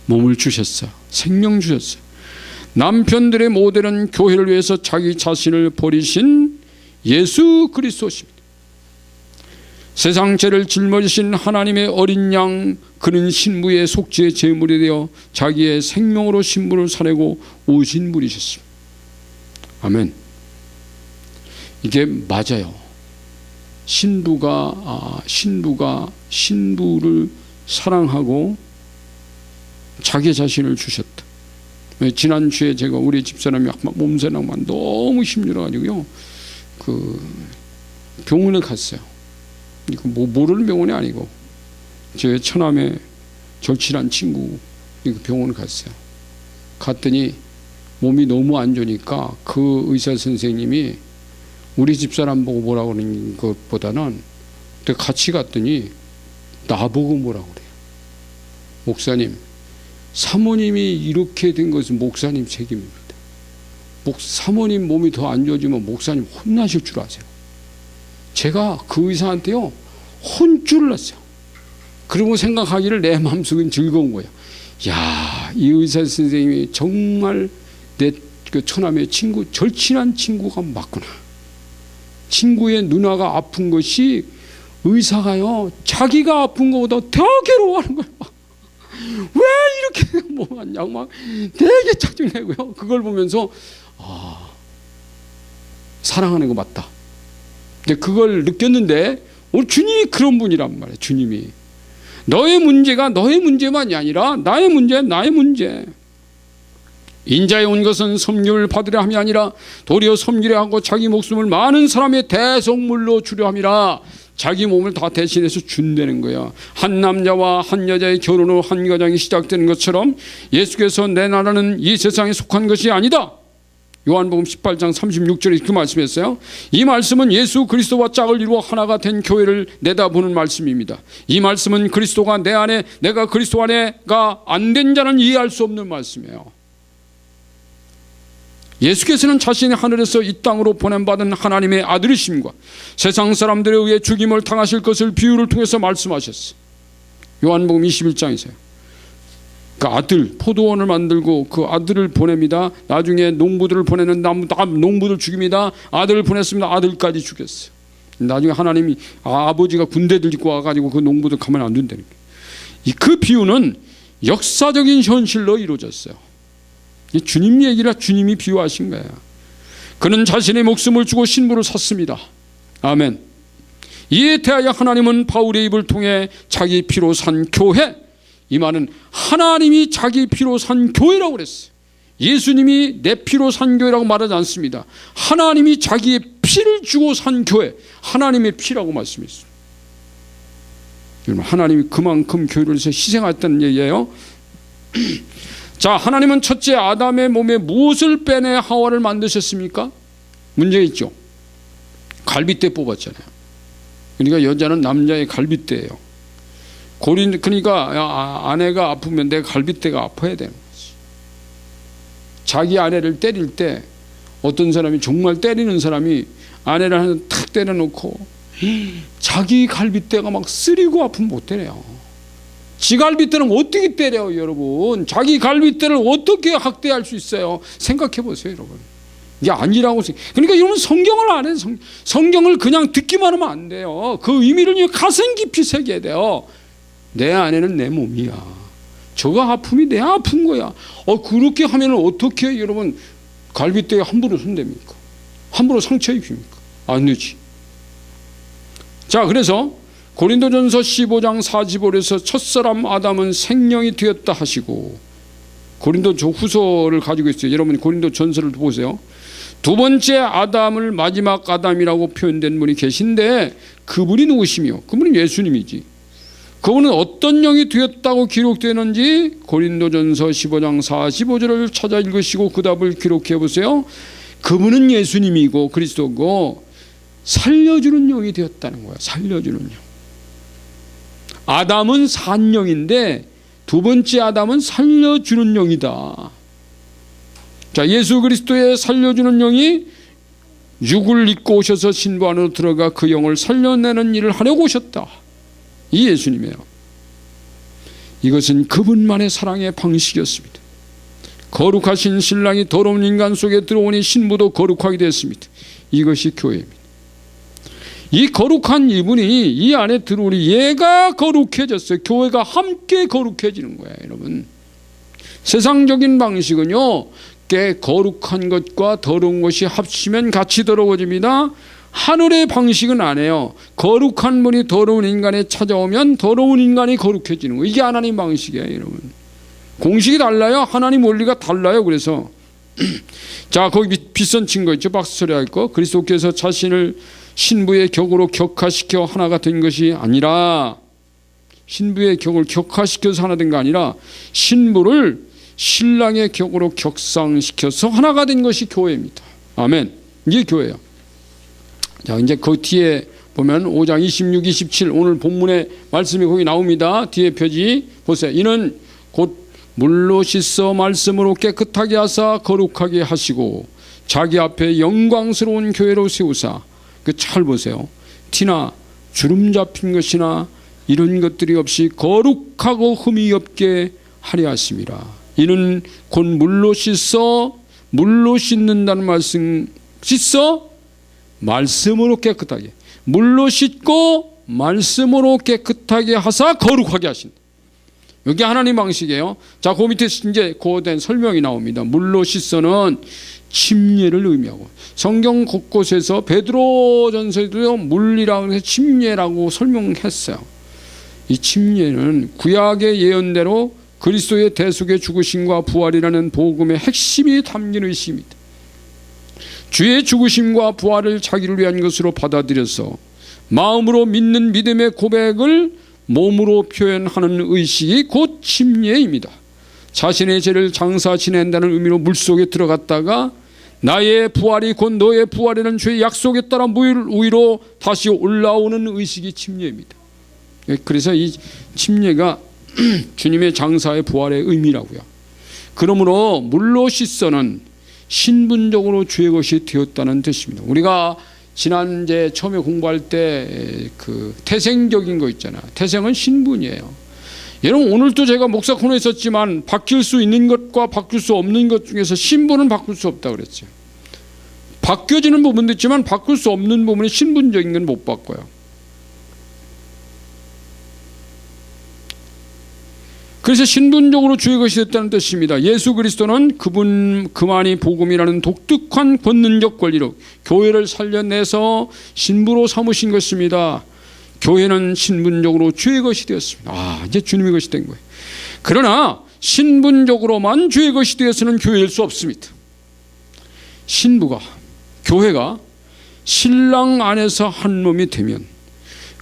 몸을 주셨어요. 생명 주셨어요. 남편들의 모델은 교회를 위해서 자기 자신을 버리신 예수 그리스도십니다. 세상 죄를 짊어지신 하나님의 어린 양, 그는 신부의 속죄의 제물이 되어 자기의 생명으로 신부를 사내고 오신 분이셨습니다. 아멘. 이게 맞아요. 신부가 신부를 사랑하고 자기 자신을 주셨다. 지난주에 제가 우리 집사람이 몸살나만 너무 힘들어가지고요, 그 병원에 갔어요. 이거 모르는 병원이 아니고 제 처남의 절친한 친구 병원에 갔어요. 갔더니 몸이 너무 안 좋으니까 그 의사 선생님이 우리 집사람 보고 뭐라고 그러는 것보다는 같이 갔더니 나보고 뭐라고 그래요. 목사님, 사모님이 이렇게 된 것은 목사님 책임입니다. 사모님 몸이 더 안 좋아지면 목사님 혼나실 줄 아세요. 제가 그 의사한테요 혼쭐을 났어요. 그러고 생각하기를 내 마음속은 즐거운 거예요. 야, 이 의사 선생님이 정말 내 그 처남의 친구, 절친한 친구가 맞구나. 친구의 누나가 아픈 것이 의사가요 자기가 아픈 것보다 더 괴로워하는 거예요. 왜 이렇게 뭐하냐고 막 되게 짜증내고요. 그걸 보면서 사랑하는 거 맞다. 근데 그걸 느꼈는데 오늘 주님이 그런 분이란 말이에요. 주님이 너의 문제가 너의 문제만이 아니라 나의 문제, 나의 문제. 인자에 온 것은 섬김을 받으려 함이 아니라 도리어 섬기려 하고 자기 목숨을 많은 사람의 대속물로 주려 함이라. 자기 몸을 다 대신해서 준다는 거야. 한 남자와 한 여자의 결혼으로 한 가정이 시작되는 것처럼 예수께서 내 나라는 이 세상에 속한 것이 아니다. 요한복음 18장 36절에 이렇게 말씀했어요. 이 말씀은 예수 그리스도와 짝을 이루어 하나가 된 교회를 내다보는 말씀입니다. 이 말씀은 그리스도가 내 안에, 내가 그리스도 안에가 안 된 자는 이해할 수 없는 말씀이에요. 예수께서는 자신이 하늘에서 이 땅으로 보냄받은 하나님의 아들이심과 세상 사람들에 의해 죽임을 당하실 것을 비유를 통해서 말씀하셨어요. 요한복음 21장이세요. 그 아들, 포도원을 만들고 그 아들을 보냅니다. 나중에 농부들을 보내는 농부들 죽입니다. 아들을 보냈습니다. 아들까지 죽였어요. 나중에 하나님이 아버지가 군대들 입고 와가지고 그 농부들 가만 안 둔다는 거예요. 그 비유는 역사적인 현실로 이루어졌어요. 주님 얘기라 주님이 비유하신 거예요. 그는 자신의 목숨을 주고 신부를 샀습니다. 아멘. 이에 대하여 하나님은 바울의 입을 통해 자기 피로 산 교회, 이 말은 하나님이 자기 피로 산 교회라고 그랬어요. 예수님이 내 피로 산 교회라고 말하지 않습니다. 하나님이 자기의 피를 주고 산 교회, 하나님의 피라고 말씀했어요. 하나님이 그만큼 교회를 위해서 희생했다는 얘기예요. 자, 하나님은 첫째 아담의 몸에 무엇을 빼내 하와를 만드셨습니까? 문제가 있죠. 갈빗대 뽑았잖아요. 그러니까 여자는 남자의 갈빗대예요. 그러니까 아내가 아프면 내 갈빗대가 아파야 되는 거지. 자기 아내를 때릴 때 어떤 사람이, 정말 때리는 사람이 아내를 한 탁 때려놓고 자기 갈빗대가 막 쓰리고 아프면 못 때려요. 지 갈빗대는 어떻게 때려요, 여러분? 자기 갈빗대를 어떻게 학대할 수 있어요? 생각해 보세요, 여러분. 이게 아니라고. 그러니까 여러분, 성경을 안 해요. 성경을 그냥 듣기만 하면 안 돼요. 그 의미를 가슴 깊이 새겨야 돼요. 내 아내는 내 몸이야. 저거 아픔이 내 아픈 거야. 그렇게 하면 어떻게 해요, 여러분? 갈빗대에 함부로 손댑니까? 함부로 상처 입힙니까? 안 되지. 자, 그래서 고린도전서 15장 45절에서 첫사람 아담은 생명이 되었다 하시고, 고린도 후서를 가지고 있어요. 여러분 고린도 전서를 보세요. 두 번째 아담을 마지막 아담이라고 표현된 분이 계신데 그분이 누구시며? 그분은 예수님이지. 그분은 어떤 영이 되었다고 기록되는지 고린도전서 15장 45절을 찾아 읽으시고 그 답을 기록해 보세요. 그분은 예수님이고 그리스도고 살려주는 영이 되었다는 거야. 살려주는 영. 아담은 산 영인데 두 번째 아담은 살려주는 영이다. 자, 예수 그리스도의 살려주는 영이 육을 입고 오셔서 신부 안으로 들어가 그 영을 살려내는 일을 하려고 오셨다. 이 예수님이에요. 이것은 그분만의 사랑의 방식이었습니다. 거룩하신 신랑이 더러운 인간 속에 들어오니 신부도 거룩하게 됐습니다. 이것이 교회입니다. 이 거룩한 이분이 이 안에 들어오니 얘가 거룩해졌어요. 교회가 함께 거룩해지는 거예요, 여러분. 세상적인 방식은요, 거룩한 것과 더러운 것이 합치면 같이 더러워집니다. 하늘의 방식은 안 해요. 거룩한 분이 더러운 인간에 찾아오면 더러운 인간이 거룩해지는 거예요. 이게 하나님 방식이에요, 여러분. 공식이 달라요. 하나님 원리가 달라요. 그래서 자, 거기 빗선 친 거 있죠. 박수 소리 할 거. 그리스도께서 자신을 신부의 격으로 격화시켜 하나가 된 것이 아니라, 신부의 격을 격화시켜서 하나 된 거 아니라 신부를 신랑의 격으로 격상시켜서 하나가 된 것이 교회입니다. 아멘. 이게 교회예요. 자, 이제 그 뒤에 보면 5장 26, 27 오늘 본문의 말씀이 거기 나옵니다. 뒤에 표지 보세요. 이는 곧 물로 씻어 말씀으로 깨끗하게 하사 거룩하게 하시고 자기 앞에 영광스러운 교회로 세우사. 그 잘 보세요. 티나 주름 잡힌 것이나 이런 것들이 없이 거룩하고 흠이 없게 하려 하심이라. 이는 곧 물로 씻어, 물로 씻는다는 말씀, 씻어 말씀으로 깨끗하게, 물로 씻고 말씀으로 깨끗하게 하사 거룩하게 하신다. 여기 하나님 방식이에요. 자, 그 밑에 이제 고된 설명이 나옵니다. 물로 씻어는 침례를 의미하고, 성경 곳곳에서 베드로전서에도 물이라고 해서 침례라고 설명했어요. 이 침례는 구약의 예언대로 그리스도의 대속의 죽으심과 부활이라는 복음의 핵심이 담긴 의식입니다. 주의 죽으심과 부활을 자기를 위한 것으로 받아들여서 마음으로 믿는 믿음의 고백을 몸으로 표현하는 의식이 곧 침례입니다. 자신의 죄를 장사 지낸다는 의미로 물속에 들어갔다가 나의 부활이 곧 너의 부활이라는 주의 약속에 따라 물 위로 다시 올라오는 의식이 침례입니다. 그래서 이 침례가 주님의 장사의 부활의 의미라고요. 그러므로 물로 씻어는 신분적으로 주의 것이 되었다는 뜻입니다. 우리가 지난 이제 처음에 공부할 때 그 태생적인 거 있잖아. 태생은 신분이에요. 여러분 오늘도 제가 목사 코너에 있었지만 바뀔 수 있는 것과 바뀔 수 없는 것 중에서 신분은 바꿀 수 없다 그랬죠. 바뀌어지는 부분도 있지만 바꿀 수 없는 부분이 신분적인 건 못 바꿔요. 그래서 신분적으로 주의 것이 됐다는 뜻입니다. 예수 그리스도는 그만이 복음이라는 독특한 권능적 권리로 교회를 살려내서 신부로 삼으신 것입니다. 교회는 신분적으로 주의 것이 되었습니다. 이제 주님의 것이 된 거예요. 그러나 신분적으로만 주의 것이 되어서는 교회일 수 없습니다. 신부가, 교회가 신랑 안에서 한 몸이 되면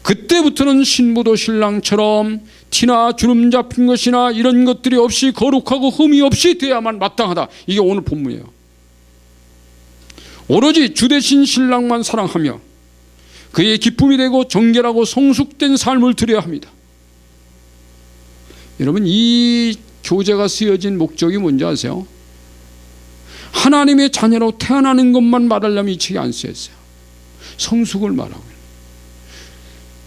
그때부터는 신부도 신랑처럼 티나 주름 잡힌 것이나 이런 것들이 없이 거룩하고 흠이 없이 돼야만 마땅하다. 이게 오늘 본문이에요. 오로지 주 대신 신랑만 사랑하며 그의 기쁨이 되고 정결하고 성숙된 삶을 드려야 합니다. 여러분 이 교재가 쓰여진 목적이 뭔지 아세요? 하나님의 자녀로 태어나는 것만 말하려면 이 책이 안 쓰였어요. 성숙을 말하고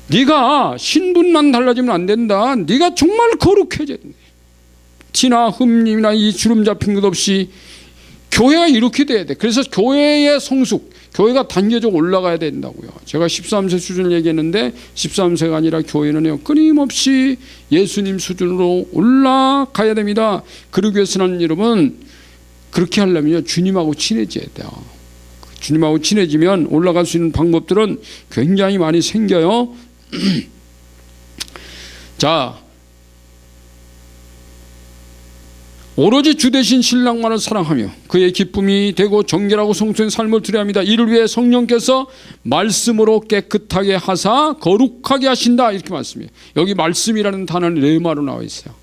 네가 신분만 달라지면 안 된다. 네가 정말 거룩해져야 된다. 티나 흠이나 이 주름 잡힌 것 없이 교회가 이렇게 돼야 돼. 그래서 교회의 성숙, 교회가 단계적으로 올라가야 된다고요. 제가 13세 수준을 얘기했는데 13세가 아니라 교회는요 끊임없이 예수님 수준으로 올라가야 됩니다. 그러기 위해서는 여러분 그렇게 하려면요 주님하고 친해져야 돼요. 주님하고 친해지면 올라갈 수 있는 방법들은 굉장히 많이 생겨요. 자, 오로지 주 대신 신랑만을 사랑하며 그의 기쁨이 되고 정결하고 성숙한 삶을 드려야 합니다. 이를 위해 성령께서 말씀으로 깨끗하게 하사 거룩하게 하신다 이렇게 말씀해요. 여기 말씀이라는 단어는 레마로 나와 있어요.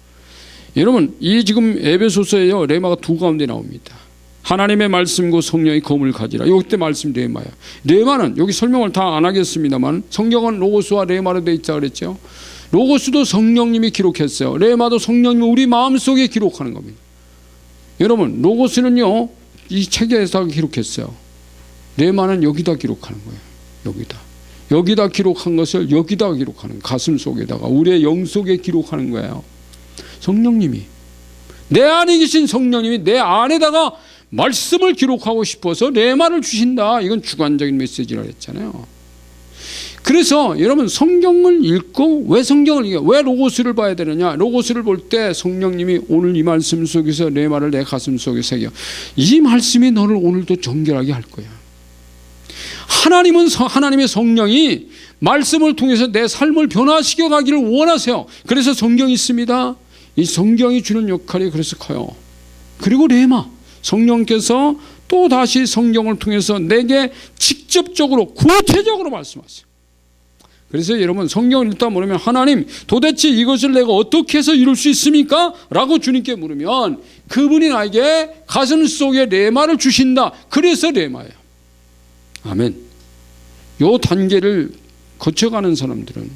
여러분 이 지금 에베소서에요 레마가 두 가운데 나옵니다. 하나님의 말씀과 성령의 검을 가지라. 이때 말씀 레마예요. 레마는 여기 설명을 다 안 하겠습니다만 성경은 로고스와 레마로 되어 있다 그랬죠. 로고스도 성령님이 기록했어요. 레마도 성령님이 우리 마음속에 기록하는 겁니다. 여러분 로고스는요 이 책에서 기록했어요. 레마는 여기다 기록하는 거예요. 여기다 기록한 것을 여기다 기록하는, 가슴 속에다가 우리의 영 속에 기록하는 거예요. 성령님이, 내 안에 계신 성령님이 내 안에다가 말씀을 기록하고 싶어서 레마를 주신다. 이건 주관적인 메시지라고 했잖아요. 그래서 여러분 성경을 읽고 왜 성경을 읽어요? 왜 로고스를 봐야 되느냐? 로고스를 볼 때 성령님이 오늘 이 말씀 속에서 레마를 내 가슴 속에 새겨. 이 말씀이 너를 오늘도 정결하게 할 거야. 하나님은 하나님의 성령이 말씀을 통해서 내 삶을 변화시켜 가기를 원하세요. 그래서 성경이 있습니다. 이 성경이 주는 역할이 그래서 커요. 그리고 레마, 성령께서 또 다시 성경을 통해서 내게 직접적으로 구체적으로 말씀하세요. 그래서 여러분 성경을 읽다 보면 하나님 도대체 이것을 내가 어떻게 해서 이룰 수 있습니까? 라고 주님께 물으면 그분이 나에게 가슴 속에 레마를 주신다. 그래서 레마예요. 아멘. 요 단계를 거쳐가는 사람들은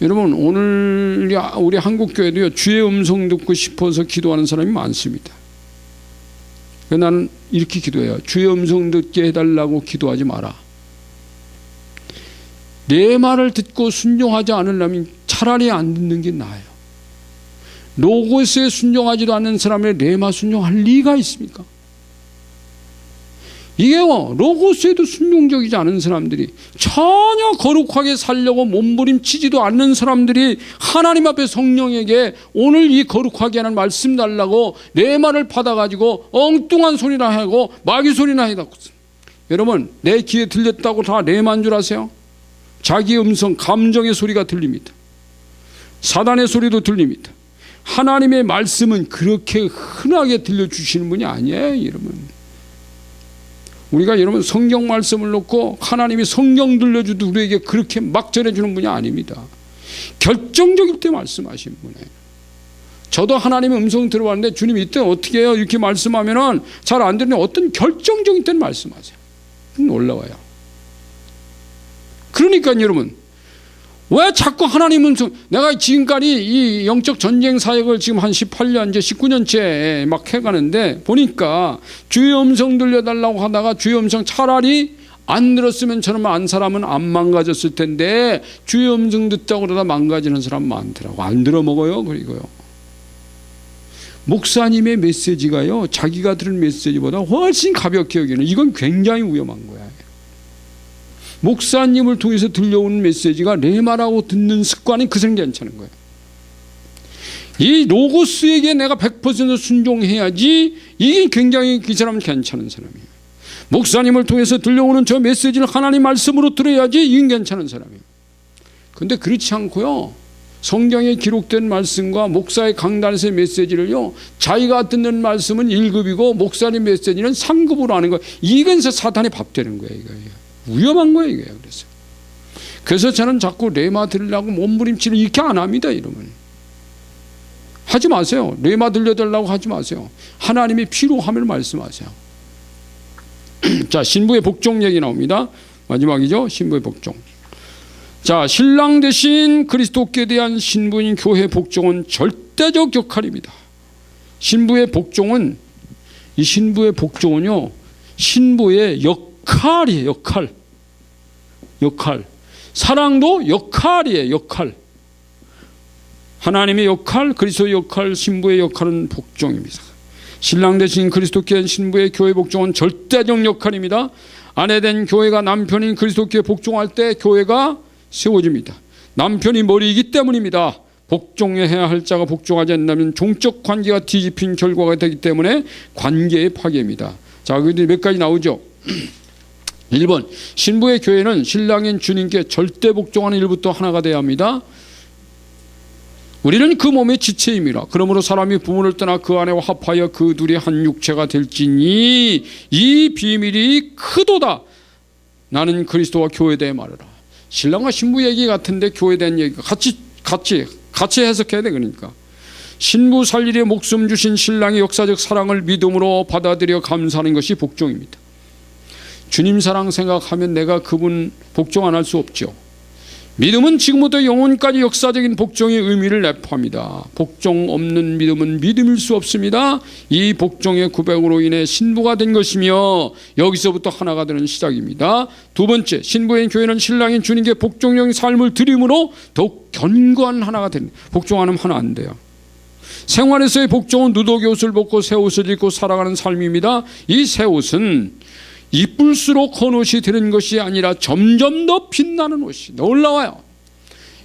여러분 오늘 우리 한국교회도요 주의 음성 듣고 싶어서 기도하는 사람이 많습니다. 나는 이렇게 기도해요. 주의 음성 듣게 해달라고 기도하지 마라. 내 말을 듣고 순종하지 않으려면 차라리 안 듣는 게 나아요. 로고스에 순종하지도 않는 사람의 레마 순종할 리가 있습니까? 이게요 로고스에도 순종적이지 않은 사람들이, 전혀 거룩하게 살려고 몸부림치지도 않는 사람들이 하나님 앞에 성령에게 오늘 이 거룩하게 하는 말씀 달라고 레마를 받아가지고 엉뚱한 소리나 하고 마귀 소리나 해갖고, 여러분 내 귀에 들렸다고 다 레마인 줄 아세요? 자기 음성, 감정의 소리가 들립니다. 사단의 소리도 들립니다. 하나님의 말씀은 그렇게 흔하게 들려주시는 분이 아니에요. 여러분 우리가 여러분 성경 말씀을 놓고 하나님이 성경 들려주도 우리에게 그렇게 막 전해주는 분이 아닙니다. 결정적일 때 말씀하신 분이에요. 저도 하나님의 음성 들어봤는데 주님 이때 어떻게 해요? 이렇게 말씀하면은 잘 안 들리는 어떤 결정적인 때는 말씀하세요. 놀라워요. 그러니까 여러분 왜 자꾸 하나님 음성, 내가 지금까지 이 영적 전쟁 사역을 지금 한 18년, 이제 19년째 막 해가는데 보니까 주의 음성 들려달라고 하다가 주의 음성 차라리 안 들었으면 저놈 안 사람은 안 망가졌을 텐데 주의 음성 듣자고 그러다 망가지는 사람 많더라고. 안 들어먹어요. 그리고요. 목사님의 메시지가요, 자기가 들은 메시지보다 훨씬 가볍게 여기는, 이건 굉장히 위험한 거야. 목사님을 통해서 들려오는 메시지가 레마라고 듣는 습관이 그선 괜찮은 거예요. 이 로고스에게 내가 100% 순종해야지, 이게 굉장히 그 사람은 괜찮은 사람이에요. 목사님을 통해서 들려오는 저 메시지를 하나님 말씀으로 들어야지, 이건 괜찮은 사람이에요. 그런데 그렇지 않고요, 성경에 기록된 말씀과 목사의 강단에서의 메시지를요, 자기가 듣는 말씀은 1급이고 목사님 메시지는 3급으로 하는 거예요. 이건 사탄의 밥 되는 거예요. 이거예요. 위험한 거예요, 이게. 그래서 저는 자꾸 레마 들으려고 몸부림치를 이렇게 안 합니다, 이러면. 하지 마세요. 레마 들려달라고 하지 마세요. 하나님이 필요함을 말씀하세요. 자, 신부의 복종 얘기 나옵니다. 마지막이죠, 신부의 복종. 자, 신랑 대신 그리스도께 대한 신부인 교회 복종은 절대적 역할입니다. 신부의 복종은, 이 신부의 복종은요, 신부의 역할이에요. 역할. 사랑도 역할이에요. 역할. 하나님의 역할, 그리스도의 역할, 신부의 역할은 복종입니다. 신랑 대신 그리스도께 대한 신부의 교회 복종은 절대적 역할입니다. 아내된 교회가 남편인 그리스도께 복종할 때 교회가 세워집니다. 남편이 머리이기 때문입니다. 복종해야 할 자가 복종하지 않는다면 종적 관계가 뒤집힌 결과가 되기 때문에 관계의 파괴입니다. 자, 그런데 몇 가지 나오죠. 1번, 신부의 교회는 신랑인 주님께 절대 복종하는 일부터 하나가 되어야 합니다. 우리는 그 몸의 지체임이라. 그러므로 사람이 부모를 떠나 그 아내와 합하여 그 둘이 한 육체가 될지니 이 비밀이 크도다. 나는 그리스도와 교회에 대해 말하라. 신랑과 신부 얘기 같은데 교회에 대한 얘기가 같이 해석해야 돼. 그러니까 신부 살리려 목숨 주신 신랑의 역사적 사랑을 믿음으로 받아들여 감사하는 것이 복종입니다. 주님 사랑 생각하면 내가 그분 복종 안 할 수 없죠. 믿음은 지금부터 영원까지 역사적인 복종의 의미를 내포합니다. 복종 없는 믿음은 믿음일 수 없습니다. 이 복종의 고백으로 인해 신부가 된 것이며 여기서부터 하나가 되는 시작입니다. 두 번째, 신부인 교회는 신랑인 주님께 복종적인 삶을 드림으로 더욱 견고한 하나가 됩니다. 복종 안 하면 하나 안 돼요. 생활에서의 복종은 누더기 옷을 벗고 새 옷을 입고 살아가는 삶입니다. 이 새 옷은 이쁠수록 헌 옷이 되는 것이 아니라 점점 더 빛나는 옷이 놀라워요.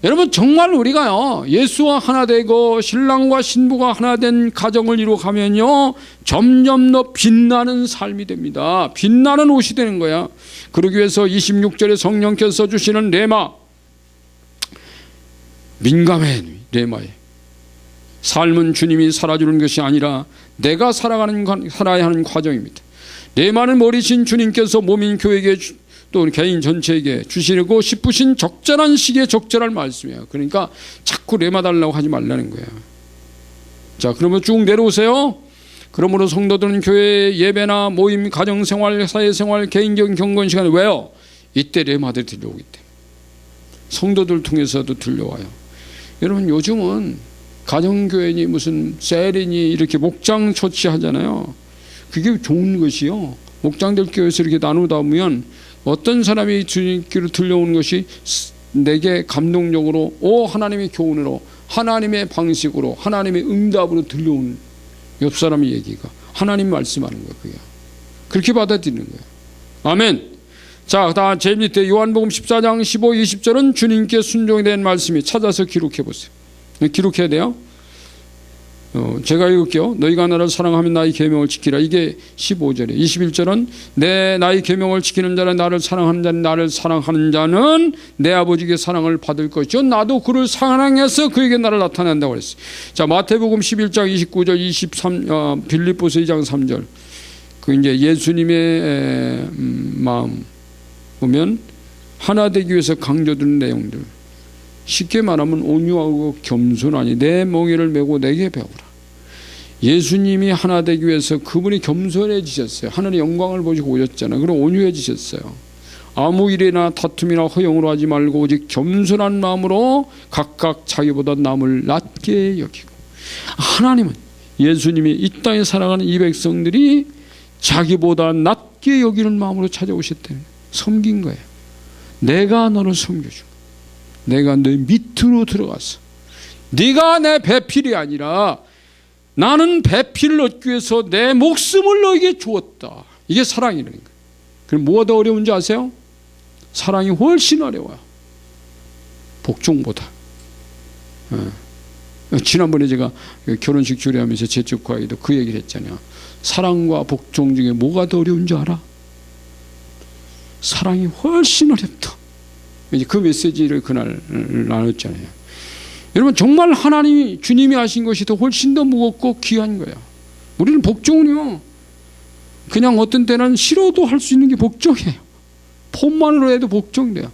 여러분, 정말 우리가요, 예수와 하나 되고 신랑과 신부가 하나 된 가정을 이루어가면요, 점점 더 빛나는 삶이 됩니다. 빛나는 옷이 되는 거야. 그러기 위해서 26절에 성령께서 주시는 레마, 민감해. 레마에 삶은 주님이 살아주는 것이 아니라 내가 살아야 하는 과정입니다. 레마는 머리신 주님께서 몸인 교회에게 또 개인 전체에게 주시려고 싶으신 적절한 시기에 적절한 말씀이에요. 그러니까 자꾸 레마 달라고 하지 말라는 거예요. 자, 그러면 쭉 내려오세요. 그러므로 성도들은 교회 예배나 모임, 가정생활, 사회생활, 개인적인 경건 시간에 왜요? 이때 레마들이 들려오기 때문에. 성도들 통해서도 들려와요. 여러분, 요즘은 가정교회니 무슨 셀이니 이렇게 목장 처치하잖아요. 그게 좋은 것이요. 목장들 교회에서 이렇게 나누다 보면 어떤 사람이 주님께로 들려오는 것이 내게 감동적으로 하나님의 교훈으로, 하나님의 방식으로, 하나님의 응답으로 들려오는 옆 사람의 얘기가 하나님 말씀하는 거예요. 그게. 그렇게 받아들이는 거예요. 아멘. 자, 다 제일 밑에 요한복음 14장 15, 20절은 주님께 순종에 대한 말씀이 찾아서 기록해 보세요. 기록해야 돼요. 제가 읽을게요. 너희가 나를 사랑하면 나의 계명을 지키라. 이게 15절이에요. 21절은 나의 계명을 지키는 자는 나를 사랑하는 자는 나를 사랑하는 자는 내 아버지께 사랑을 받을 것이요 나도 그를 사랑해서 그에게 나를 나타낸다고 그랬어요. 자, 마태복음 11장 29절 23 빌립보서 2장 3절 그 이제 예수님의 마음 보면 하나 되기 위해서 강조되는 내용들, 쉽게 말하면 온유하고 겸손하니 내 멍에를 메고 내게 배우라. 예수님이 하나 되기 위해서 그분이 겸손해지셨어요. 하늘의 영광을 보시고 오셨잖아요. 그럼 온유해지셨어요. 아무 일이나 다툼이나 허용으로 하지 말고 오직 겸손한 마음으로 각각 자기보다 남을 낮게 여기고. 하나님은 예수님이 이 땅에 살아가는 이 백성들이 자기보다 낮게 여기는 마음으로 찾아오셨다는 거예요. 섬긴 거예요. 내가 너를 섬겨주고 내가 너 밑으로 들어가서 네가 내 배필이 아니라 나는 배필을 얻기 위해서 내 목숨을 너에게 주었다. 이게 사랑이라는 거예요. 그럼 뭐가 더 어려운지 아세요? 사랑이 훨씬 어려워요. 복종보다. 지난번에 제가 결혼식 주례하면서 재촉구하기도 그 얘기를 했잖아요. 사랑과 복종 중에 뭐가 더 어려운지 알아? 사랑이 훨씬 어렵다. 이제 그 메시지를 그날 나눴잖아요. 여러분 정말 하나님이 주님이 하신 것이 더 훨씬 더 무겁고 귀한 거예요. 우리는 복종은요 그냥 어떤 때는 싫어도 할 수 있는 게 복종이에요. 폼만으로 해도 복종돼요.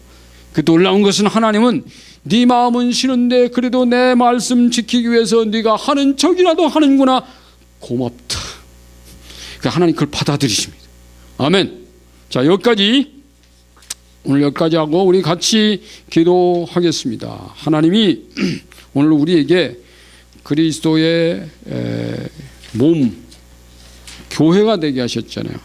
그 놀라운 것은 하나님은 네 마음은 싫은데 그래도 내 말씀 지키기 위해서 네가 하는 척이라도 하는구나. 고맙다. 그러니까 하나님 그걸 받아들이십니다. 아멘. 자, 오늘 여기까지 하고 우리 같이 기도하겠습니다. 하나님이 오늘 우리에게 그리스도의 몸, 교회가 되게 하셨잖아요.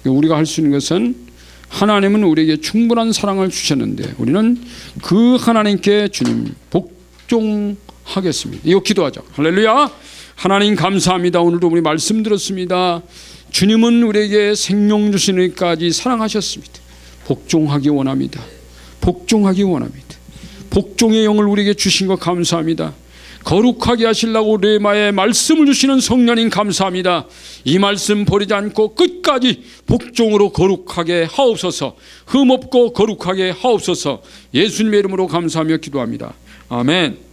우리가 할 수 있는 것은 하나님은 우리에게 충분한 사랑을 주셨는데 우리는 그 하나님께 주님 복종하겠습니다. 이거 기도하자. 할렐루야. 하나님 감사합니다. 오늘도 우리 말씀 들었습니다. 주님은 우리에게 생명 주시기까지 사랑하셨습니다. 복종하기 원합니다. 복종하기 원합니다. 복종의 영을 우리에게 주신 것 감사합니다. 거룩하게 하시려고 레마의 말씀을 주시는 성령님 감사합니다. 이 말씀 버리지 않고 끝까지 복종으로 거룩하게 하옵소서. 흠없고 거룩하게 하옵소서. 예수님의 이름으로 감사하며 기도합니다. 아멘.